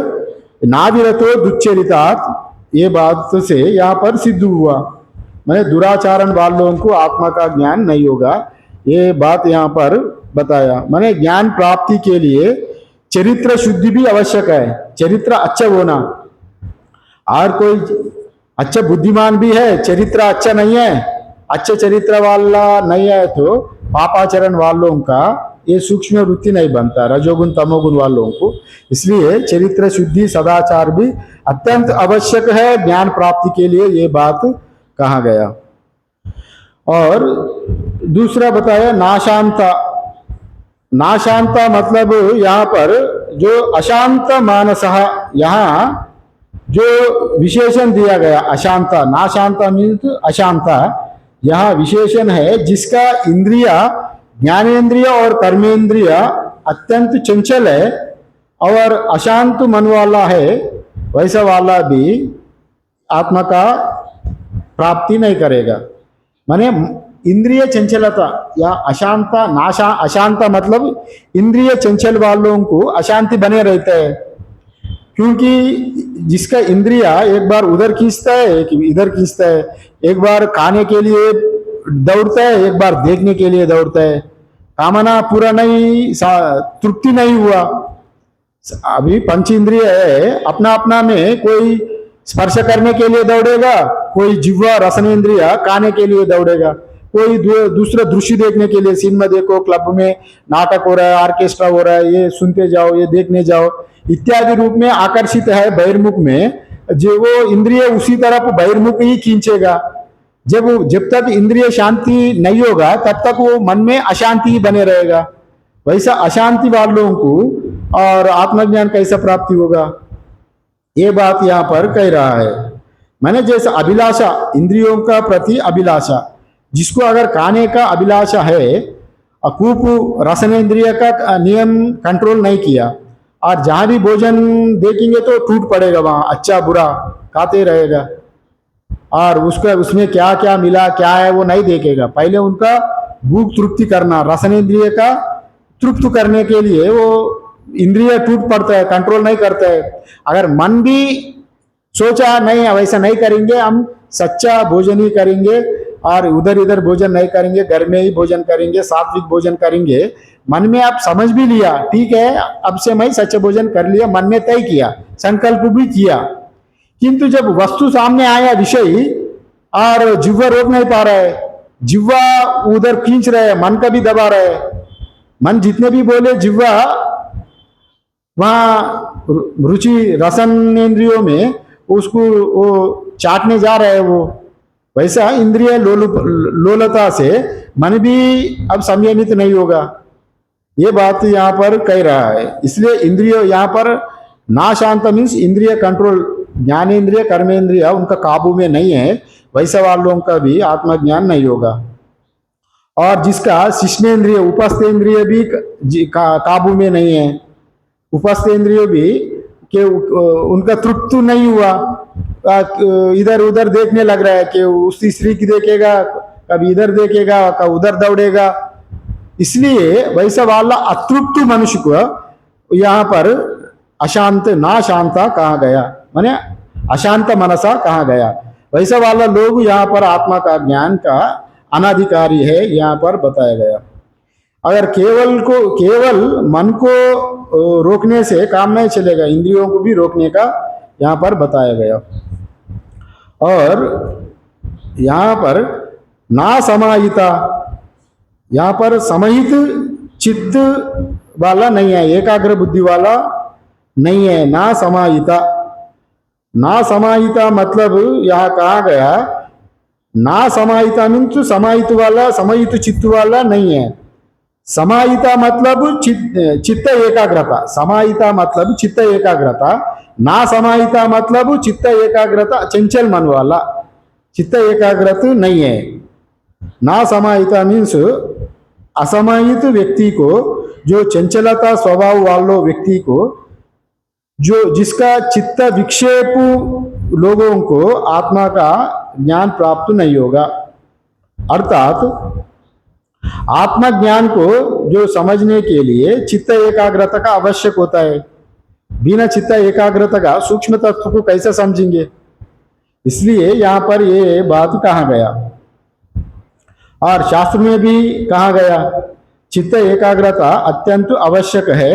नाविरतो दुच्चरितात्, ये बात से यहाँ पर सिद्ध हुआ, मैंने दुराचारण वालों को आत्मा का ज्ञान नहीं होगा, ये बात यहाँ पर बताया। मैंने ज्ञान प्राप्ति के लिए चरित्र शुद्धि भी आवश्यक है, चरित्र अच्छा होना। और कोई अच्छा बुद्धिमान भी है, चरित्र अच्छा नहीं है, अच्छे चरित्र वाला नहीं है, तो पापाचरण वालों का ये सूक्ष्म वृत्ति नहीं बनता, रजोगुण तमोगुण वालों को। इसलिए चरित्र शुद्धि, सदाचार भी अत्यंत आवश्यक है ज्ञान प्राप्ति के लिए, ये बात कहा गया। और दूसरा बताया नाशांता। नाशांता मतलब यहाँ पर जो अशांत मानस, यहाँ जो विशेषण दिया गया अशांता, नाशांता मीन्स अशांता, यहाँ विशेषण है जिसका इंद्रिया, ज्ञानेन्द्रिय और कर्मेंद्रिय अत्यंत चंचल है और अशांत मन वाला है, वैसा वाला भी आत्मा का प्राप्ति नहीं करेगा। माने इंद्रिय चंचलता या अशांता, नाशा, अशांता मतलब इंद्रिय चंचल वालों को अशांति बने रहता है, क्योंकि जिसका इंद्रिया एक बार उधर खींचता है, एक इधर खींचता है, एक बार खाने के लिए दौड़ता है, एक बार देखने के लिए दौड़ता है, कामना पूरा नहीं, तृप्ति नहीं हुआ। अभी पंच इंद्रिय है, अपना अपना में कोई स्पर्श करने के लिए दौड़ेगा, कोई जिह्वा रसनेन्द्रिय खाने के लिए दौड़ेगा, कोई दूसरा दृश्य देखने के लिए सिनेमा देखो, क्लब में नाटक हो रहा है, ऑर्केस्ट्रा हो रहा है, ये सुनते जाओ, ये देखने जाओ इत्यादि रूप में आकर्षित है बहिर्मुख में, जो वो इंद्रिय उसी तरफ बहिर्मुख ही खींचेगा। जब तक इंद्रिय शांति नहीं होगा तब तक वो मन में अशांति ही बने रहेगा। वैसा अशांति वालों को और आत्मज्ञान कैसा प्राप्ति होगा, ये बात यहाँ पर कह रहा है। मैंने जैसे अभिलाषा, इंद्रियों का प्रति अभिलाषा, जिसको अगर खाने का अभिलाषा है, अकूप रसनेन्द्रिय का नियम कंट्रोल नहीं किया और जहां भी भोजन देखेंगे तो टूट पड़ेगा, वहां अच्छा बुरा खाते रहेगा और उसमें क्या क्या मिला क्या है वो नहीं देखेगा। पहले उनका भूख तृप्ति करना, रसनेन्द्रिय का तृप्त करने के लिए वो इंद्रिय टूट पड़ता है, कंट्रोल नहीं करता है। अगर मन भी सोचा नहीं वैसा नहीं करेंगे, हम सच्चा भोजन ही करेंगे और उधर इधर भोजन नहीं करेंगे, घर में ही भोजन करेंगे, सात्विक भोजन करेंगे, मन में आप समझ भी लिया ठीक है अब से मैं सच्चा भोजन कर लिया, मन में तय किया, संकल्प भी किया, किंतु जब वस्तु सामने आया विषय और जिह्वा रोक नहीं पा रहा है, जिह्वा उधर खींच रहा है, मन का भी दबा रहा है, मन जितने भी बोले जिह्वा वहां रुचि रसन इंद्रियों में उसको वो चाटने जा रहा है वो, वैसा इंद्रिय लोलता से मन भी अब संयमित नहीं होगा। ये बात यहाँ पर कह रहा है। इसलिए इंद्रिय यहाँ पर ना शांत मीन्स इंद्रिय कंट्रोल, ज्ञानेन्द्रिय कर्मेंद्रिय उनका काबू में नहीं है, वैसा वालों का भी आत्मज्ञान नहीं होगा। और जिसका शिष्णेन्द्रिय उपस्थेन्द्रिय भी काबू में नहीं है, उपस्थेन्द्रिय भी कि उनका तृप्त नहीं हुआ, इधर उधर देखने लग रहा है कि उसी स्त्री की देखेगा, कभी इधर देखेगा, कभी उधर दौड़ेगा। इसलिए वैसा वाला अतृप्त मनुष्य को यहाँ पर अशांत ना शांता कहा गया, माने अशांत मनसा कहा गया। वैसा वाला लोग यहाँ पर आत्मा का ज्ञान का अनाधिकारी है, यहाँ पर बताया गया। अगर केवल मन को रोकने से काम नहीं चलेगा, इंद्रियों को भी रोकने का यहाँ पर बताया गया। और यहाँ पर ना समाहिता, यहाँ पर समाहित चित्त वाला नहीं है, एकाग्र बुद्धि वाला नहीं है, ना समाहिता। ना समाहिता मतलब यहाँ कहा गया ना समाहिता मीन्स समाहित वाला, समाहित चित्त वाला नहीं है। समाहिता मतलब चित्त एकाग्रता, समाहिता मतलब चित्त एकाग्रता, ना समाहिता मतलब चित्त एकाग्रता चंचल मन वाला, चित्त एकाग्रत नहीं है। ना समाहिता मीन्स असमाहित व्यक्ति को, जो चंचलता स्वभाव वालों व्यक्ति को, जो जिसका चित्त विक्षेप लोगों को आत्मा का ज्ञान प्राप्त नहीं होगा। अर्थात आत्मज्ञान को जो समझने के लिए चित्त एकाग्रता का आवश्यक होता है, बिना चित्त एकाग्रता का सूक्ष्म तत्व को कैसे समझेंगे। इसलिए यहाँ पर ये बात कहा गया और शास्त्र में भी कहा गया चित्त एकाग्रता अत्यंत आवश्यक है।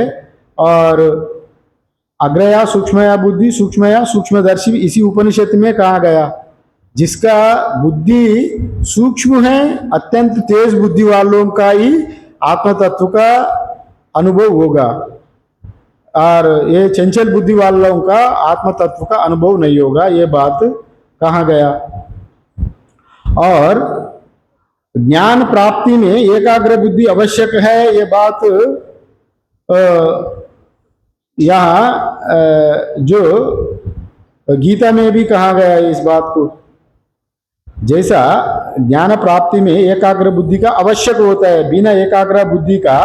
और अग्रया सूक्ष्मया बुद्धि सूक्ष्मया सूक्ष्मदर्शी इसी उपनिषद में कहा गया, जिसका बुद्धि सूक्ष्म है, अत्यंत तेज बुद्धि वालों का ही आत्म तत्व का अनुभव होगा और ये चंचल बुद्धि वालों का आत्म तत्व का अनुभव नहीं होगा, ये बात कहा गया। और ज्ञान प्राप्ति में एकाग्र बुद्धि आवश्यक है, ये बात यहाँ जो गीता में भी कहा गया है इस बात को। जैसा ज्ञान प्राप्ति में एकाग्र बुद्धि का आवश्यक होता है, बिना एकाग्र बुद्धि का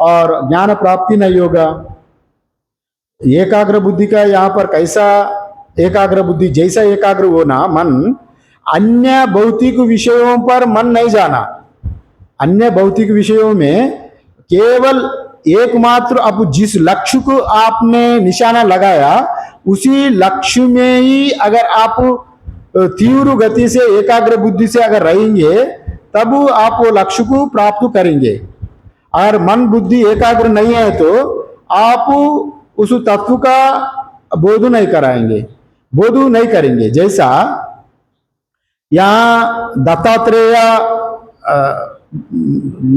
और ज्ञान प्राप्ति नहीं होगा। एकाग्र बुद्धि का यहाँ पर कैसा एकाग्र बुद्धि, जैसा एकाग्र होना मन अन्य भौतिक विषयों पर मन नहीं जाना, अन्य भौतिक विषयों में केवल एकमात्र अब जिस लक्ष्य को आपने निशाना लगाया उसी लक्ष्य में ही अगर आप तीव्र गति से एकाग्र बुद्धि से अगर रहेंगे तब आप वो लक्ष्य को प्राप्त करेंगे। अगर मन बुद्धि एकाग्र नहीं है तो आप उस तत्व का बोध नहीं कराएंगे, बोध नहीं करेंगे। जैसा यहाँ दत्तात्रेय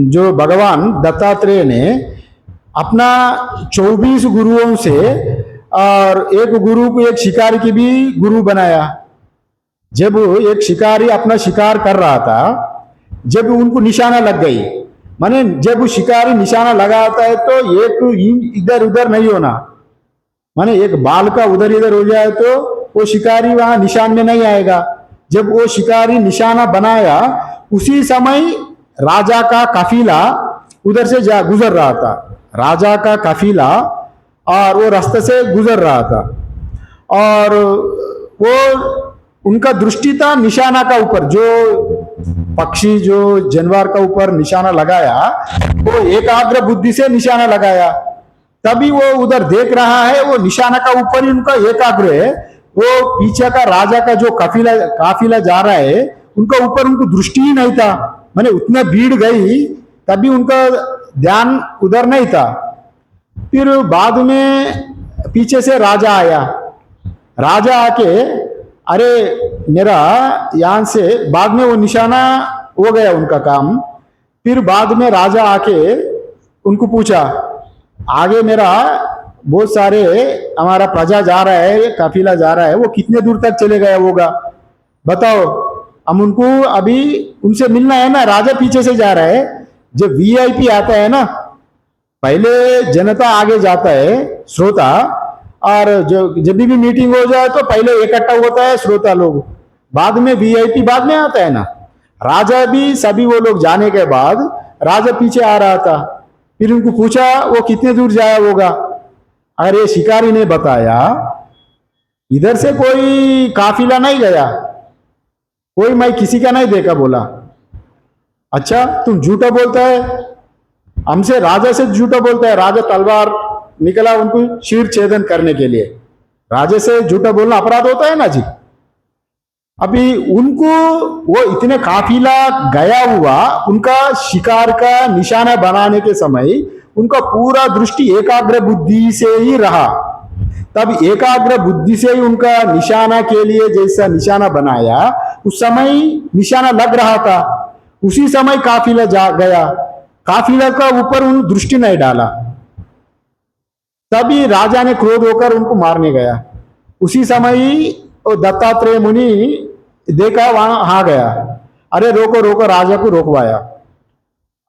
जो भगवान दत्तात्रेय ने अपना 24 गुरुओं से और एक गुरु को एक शिकारी की भी गुरु बनाया। जब एक शिकारी अपना शिकार कर रहा था, जब उनको निशाना लग गई, माने जब शिकारी निशाना लगाता है तो एक इधर उधर नहीं होना, माने एक बाल का उधर इधर हो जाए तो वो शिकारी वहां निशान में नहीं आएगा। जब वो शिकारी निशाना बनाया, उसी समय राजा का काफिला उधर से जा गुजर रहा था, राजा का काफिला, और वो रास्ते से गुजर रहा था, और वो उनका दृष्टि था निशाना का ऊपर, जो पक्षी जो जानवर का ऊपर निशाना लगाया, वो एकाग्र बुद्धि से निशाना लगाया, तभी वो उधर देख रहा है, वो निशाना का ऊपर ही उनका एकाग्र है। वो पीछे का राजा का जो काफिला जा रहा है, उनका ऊपर उनको दृष्टि ही नहीं था, माने उतना भीड़ गई तभी उनका ध्यान उधर नहीं था। फिर बाद में पीछे से राजा आया, राजा आके अरे मेरा यहां से, बाद में वो निशाना हो गया उनका काम। फिर बाद में राजा आके उनको पूछा, आगे मेरा बहुत सारे हमारा प्रजा जा रहा है, काफिला जा रहा है, वो कितने दूर तक चले गया होगा बताओ, हम उनको अभी उनसे मिलना है ना। राजा पीछे से जा रहा है। जब वीआईपी आता है ना, पहले जनता आगे जाता है, श्रोता, और जब भी मीटिंग हो जाए तो पहले इकट्ठा होता है श्रोता लोग, बाद में वीआईपी बाद में आता है ना। राजा भी सभी वो लोग जाने के बाद राजा पीछे आ रहा था। फिर उनको पूछा वो कितने दूर जाया होगा, अरे शिकारी ने बताया इधर से कोई काफिला नहीं गया, कोई मैं किसी का नहीं देखा। बोला अच्छा तुम झूठा बोलता है, हमसे राजा से झूठा बोलता है। राजा तलवार निकला उनको शीर छेदन करने के लिए। राजा से झूठा बोलना अपराध होता है ना जी। अभी उनको वो इतने काफिला गया हुआ, उनका शिकार का निशाना बनाने के समय उनका पूरा दृष्टि एकाग्र बुद्धि से ही रहा। तब एकाग्र बुद्धि से ही उनका निशाना के लिए जैसा निशाना बनाया, उस समय निशाना लग रहा था, उसी समय काफिला जा गया। काफिला का ऊपर उन दृष्टि नहीं डाला, तभी राजा ने क्रोध होकर उनको मारने गया। उसी समय दत्तात्रेय मुनि देखा, वहां गया, अरे रोको रोको, राजा को रोकवाया।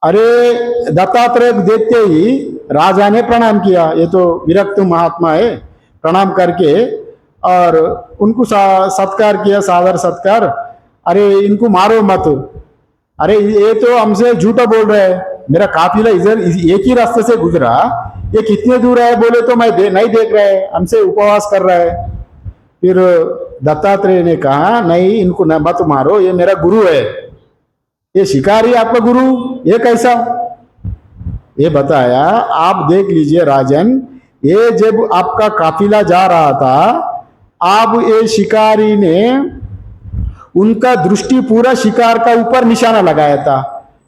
अरे दत्तात्रेय देखते ही राजा ने प्रणाम किया, ये तो विरक्त महात्मा है, प्रणाम करके और उनको सत्कार किया, सादर सत्कार। अरे इनको मारो मत, अरे ये तो हमसे झूठा बोल रहा है, मेरा काफिला इधर एक ही रास्ते से गुजरा, ये कितने दूर है बोले तो मैं नहीं देख रहा है, हमसे उपवास कर रहा है। फिर दत्तात्रेय ने कहा नहीं, इनको न मत मारो, ये मेरा गुरु है, ये शिकारी आपका गुरु, ये कैसा? ये बताया, आप देख लीजिए राजन, ये जब आपका काफिला जा रहा था, आप ये शिकारी ने उनका दृष्टि पूरा शिकार का ऊपर निशाना लगाया था।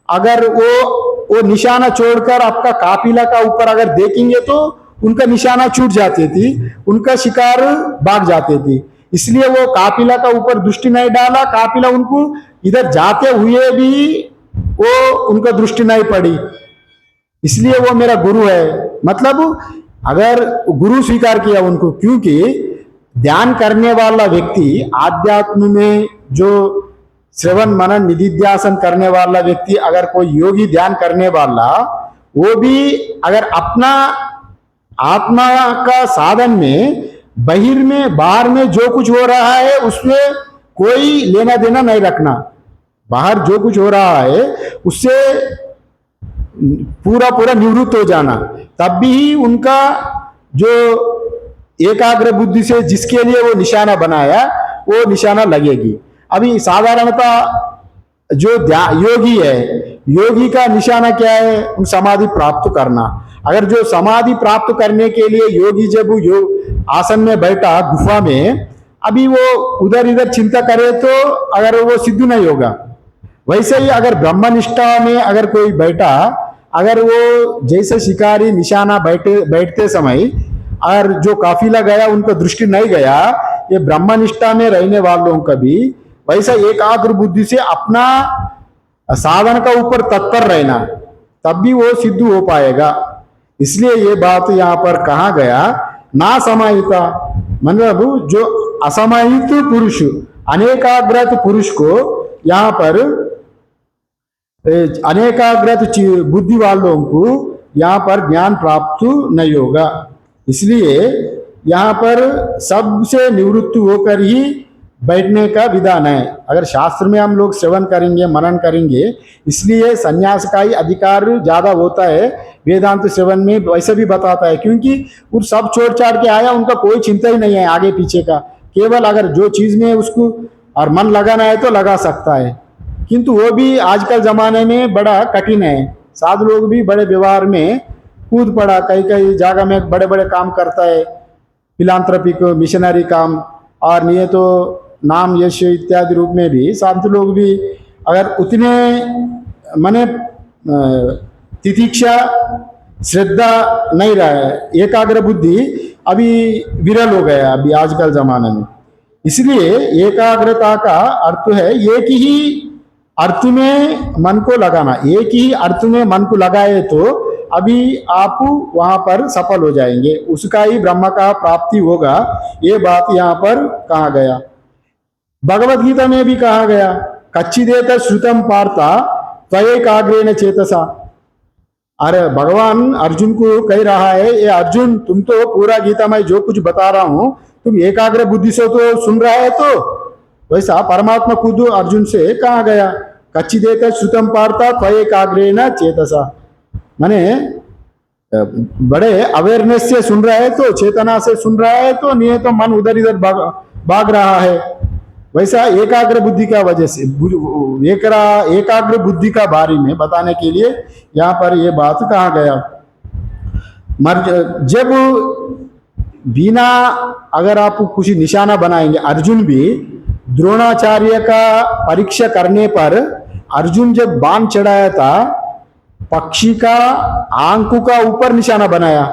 अगर वो निशाना छोड़कर आपका काफिला का ऊपर अगर देखेंगे तो उनका निशाना छूट जाती थी, उनका शिकार भाग जाते थी। इसलिए वो काफिला का ऊपर दृष्टि नहीं डाला, काफिला उनको इधर जाते हुए भी वो उनका दृष्टि नहीं पड़ी, इसलिए वो मेरा गुरु है। मतलब अगर गुरु स्वीकार किया उनको, क्योंकि ध्यान करने वाला व्यक्ति, आध्यात्म में जो श्रवण मनन निधिध्यासन करने वाला व्यक्ति, अगर कोई योगी ध्यान करने वाला, वो भी अगर अपना आत्मा का साधन में बहिर में बाहर में जो कुछ हो रहा है उसमें कोई लेना देना नहीं रखना, बाहर जो कुछ हो रहा है उससे पूरा पूरा निवृत्त हो जाना, तब भी उनका जो एकाग्र बुद्धि से जिसके लिए वो निशाना बनाया वो निशाना लगेगी। अभी साधारणतः जो योगी है, योगी का निशाना क्या है? समाधि प्राप्त करना। अगर जो समाधि प्राप्त करने के लिए योगी जब आसन में बैठा गुफा में, अभी वो उधर इधर चिंता करे तो अगर वो सिद्ध नहीं होगा। वैसे ही अगर ब्रह्मनिष्ठा में अगर कोई बैठा, अगर वो जैसे शिकारी निशाना बैठते समय अगर जो काफिला गया उनका दृष्टि नहीं गया, ये ब्रह्मनिष्ठा में रहने वालों का भी वैसा एकाग्र बुद्धि से अपना साधन का ऊपर तत्पर रहना, तब भी वो सिद्ध हो पाएगा। इसलिए ये बात यहाँ पर कहा गया, ना समाहिता, मतलब जो असमाहित पुरुष, अनेकाग्रत पुरुष को यहाँ पर अनेकाग्रत बुद्धि वालों को यहाँ पर ज्ञान प्राप्त नहीं होगा। इसलिए यहाँ पर सबसे निवृत्त होकर ही बैठने का विधान है। अगर शास्त्र में हम लोग श्रवण करेंगे, मनन करेंगे, इसलिए संन्यास का ही अधिकार ज़्यादा होता है। वेदांत श्रवण में वैसे भी बताता है, क्योंकि वो सब छोड़ छाड़ के आया, उनका कोई चिंता ही नहीं है आगे पीछे का। केवल अगर जो चीज़ में उसको और मन लगाना है तो लगा सकता है, किंतु वो भी आजकल ज़माने में बड़ा कठिन है। साधु लोग भी बड़े व्यवहार में कूद पड़ा, कई कई जगह में बड़े बड़े काम करता है, फिलांथ्रोपिक मिशनरी काम, और नहीं तो नाम यश इत्यादि रूप में भी साधु लोग भी अगर उतने माने तितिक्षा श्रद्धा नहीं रहा है, एकाग्र बुद्धि अभी विरल हो गया अभी आजकल जमाने में। इसलिए एकाग्रता का अर्थ है एक ही अर्थ में मन को लगाना। एक ही अर्थ में मन को लगाए तो अभी आप वहां पर सफल हो जाएंगे, उसका ही ब्रह्म का प्राप्ति होगा। ये बात यहाँ पर कहा गया। भगवत गीता में भी कहा गया, कच्चिदेत श्रुतम पार्था त्वयैकाग्रेण चेतसा। अरे भगवान अर्जुन को कह रहा है, ये अर्जुन तुम तो पूरा गीता में जो कुछ बता रहा हूं तुम एकाग्र बुद्धि से तो सुन रहा है, तो वैसा परमात्मा खुद अर्जुन से कहा गया, कच्चिदेत श्रुतम पार्था त्वयैकाग्रेण चेतसा। माने बड़े अवेयरनेस से सुन रहा है तो, चेतना से सुन रहा है तो, नहीं तो मन उधर इधर भाग रहा है। वैसा एकाग्र बुद्धि का वजह से एकाग्र बुद्धि का बारे में बताने के लिए यहाँ पर ये बात कहा गया। जब बिना अगर आप कुछ निशाना बनाएंगे, अर्जुन भी द्रोणाचार्य का परीक्षा करने पर अर्जुन जब बाण चढ़ाया था, पक्षी का आंख का ऊपर निशाना बनाया।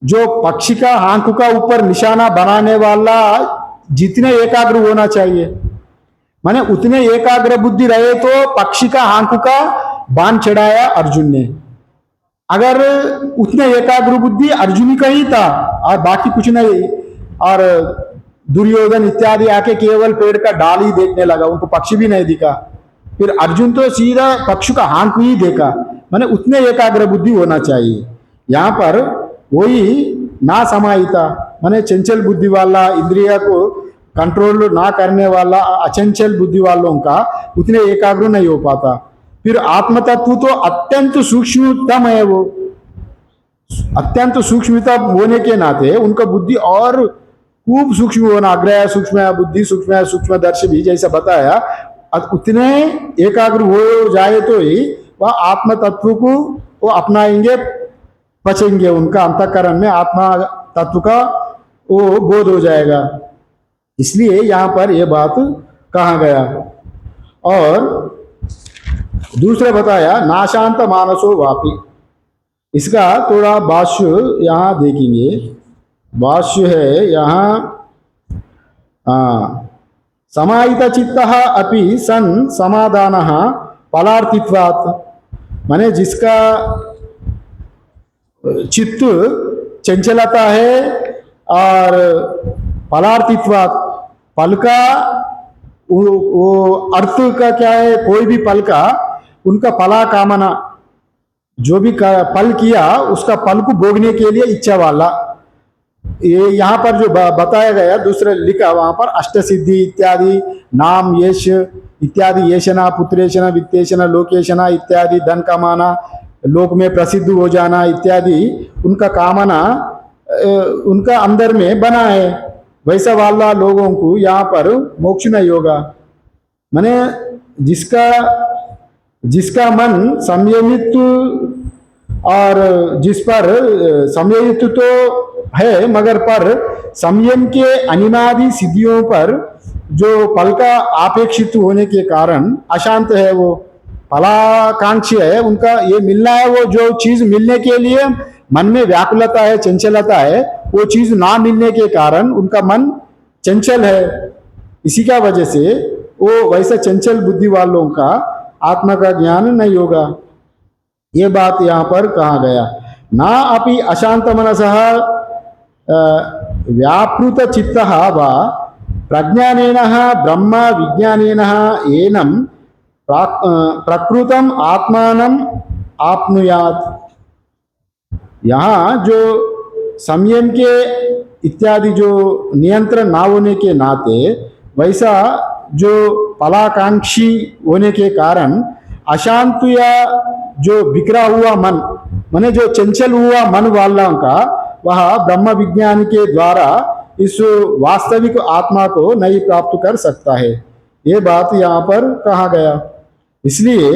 जो पक्षी का आंख का ऊपर निशाना बनाने वाला जितने एकाग्र होना चाहिए, माने उतने एकाग्र बुद्धि रहे तो पक्षी का आंख का बाण चढ़ाया अर्जुन ने। अगर उतने एकाग्र बुद्धि अर्जुन का ही था और बाकी कुछ नहीं, और दुर्योधन इत्यादि आके केवल पेड़ का डाल ही देखने लगा, उनको पक्षी भी नहीं दिखा, फिर अर्जुन तो सीधा पक्षी का आंख ही देखा। माने उतने एकाग्र बुद्धि होना चाहिए। यहाँ पर वही ना समाहिता, माने चंचल बुद्धि वाला, इंद्रिया को कंट्रोल ना करने वाला, अचंचल बुद्धि वालों का उतने एकाग्र नहीं हो पाता। फिर आत्म तत्व तो अत्यंत सूक्ष्मतम है, वो अत्यंत सूक्ष्मता होने के नाते उनका बुद्धि और खूब सूक्ष्म होना, अग्रय सूक्ष्म बुद्धि सूक्ष्म सूक्ष्मदर्शी भी जैसा बताया, उतने एकाग्र हो जाए तो ही वह आत्म तत्व को वो अपनाएंगे, बचेंगे, उनका अंतःकरण में आत्मा तत्व का वो बोध हो जाएगा। इसलिए यहाँ पर यह बात कहा गया। और दूसरा बताया नाशांत मानसो वापी। इसका थोड़ा भाष्य यहाँ देखेंगे। भाष्य है यहाँ, समाहित चित्तः अपि सन समाधानः फलार्थित्वात्, माने जिसका चित्त चंचलता है और फलार्थित्वात्, फल का वो अर्थ का क्या है, कोई भी फल का उनका फला कामना, जो भी फल किया उसका फल को भोगने के लिए इच्छा वाला। ये यहाँ पर जो बताया गया दूसरे लिखा वहां पर अष्ट सिद्धि इत्यादि, नाम यश इत्यादि, येषणा पुत्रेषणा वित्तेषणा लोकेशना इत्यादि, धन कमाना, लोक में प्रसिद्ध हो जाना इत्यादि, उनका कामना उनका अंदर में बना है। वैसा वाला लोगों को यहाँ पर मोक्ष नहीं होगा। माने जिसका मन संयमित और जिस पर संयमित तो है, मगर पर संयम के अनिमादि सिद्धियों पर जो फल का अपेक्षित होने के कारण अशांत है, वो फलाकांक्षी है, उनका ये मिलना है, वो जो चीज मिलने के लिए मन में व्याकुलता है, चंचलता है, वो चीज ना मिलने के कारण उनका मन चंचल है। इसी का वजह से वो वैसे चंचल बुद्धि वालों का आत्मा का ज्ञान नहीं होगा। ये बात यहाँ पर कहा गया। ना अपि अशांत मनसः व्यापृत चित्तः वा प्रज्ञानेन ब्रह्म विज्ञानेन एनं प्रकृतम आत्मानं आपनुयात्। यहाँ जो संयम के इत्यादि जो नियंत्रण ना होने के नाते, वैसा जो फलाकांक्षी होने के कारण अशांत या जो बिखरा हुआ मन, माने जो चंचल हुआ मन वालों का, वह ब्रह्म विज्ञान के द्वारा इस वास्तविक आत्मा को नहीं प्राप्त कर सकता है। ये बात यहाँ पर कहा गया। इसलिए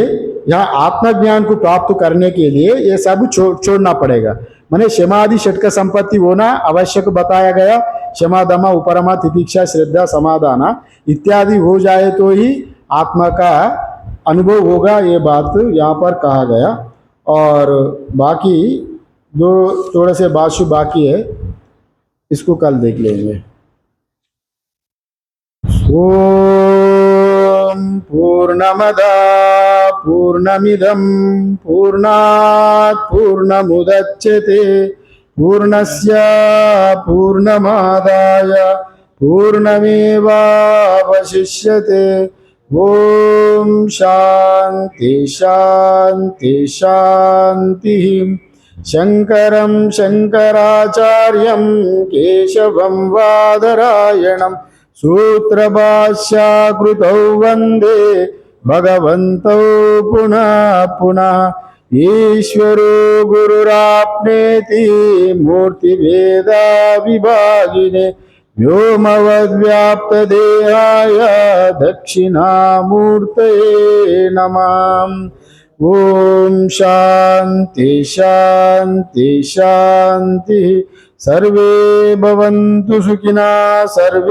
यहाँ आत्मज्ञान को प्राप्त करने के लिए ये सब छोड़ना पड़ेगा। माने क्षमादि षटक संपत्ति होना आवश्यक बताया गया। क्षमा दमा उपरमा तितिक्षा श्रद्धा समाधान इत्यादि हो जाए तो ही आत्मा का अनुभव होगा। ये बात यहाँ पर कहा गया। और बाकी दो थोड़े से भाष्य बाकी है, इसको कल देख लेंगे। ओम पूर्णमदा पूर्णमिदं पूर्णात् पूर्णमुदच्यते पूर्णस्य पूर्णमादाय पूर्णमेवावशिष्यते। ओम शांति शांति शांति। शंकरं शंकराचार्यं केशवं वादरायणं सूत्रभाष्यकृतौ वन्दे भगवन्तौ पुनः पुनः। ईश्वरो गुरुराप्नेति मूर्तिभेदा विभागिने व्योमवद्व्याप्तदेहाय दक्षिणामूर्तये नमः। ओम शांति शांति शांति। सर्वे भवन्तु सुखिनः सर्वे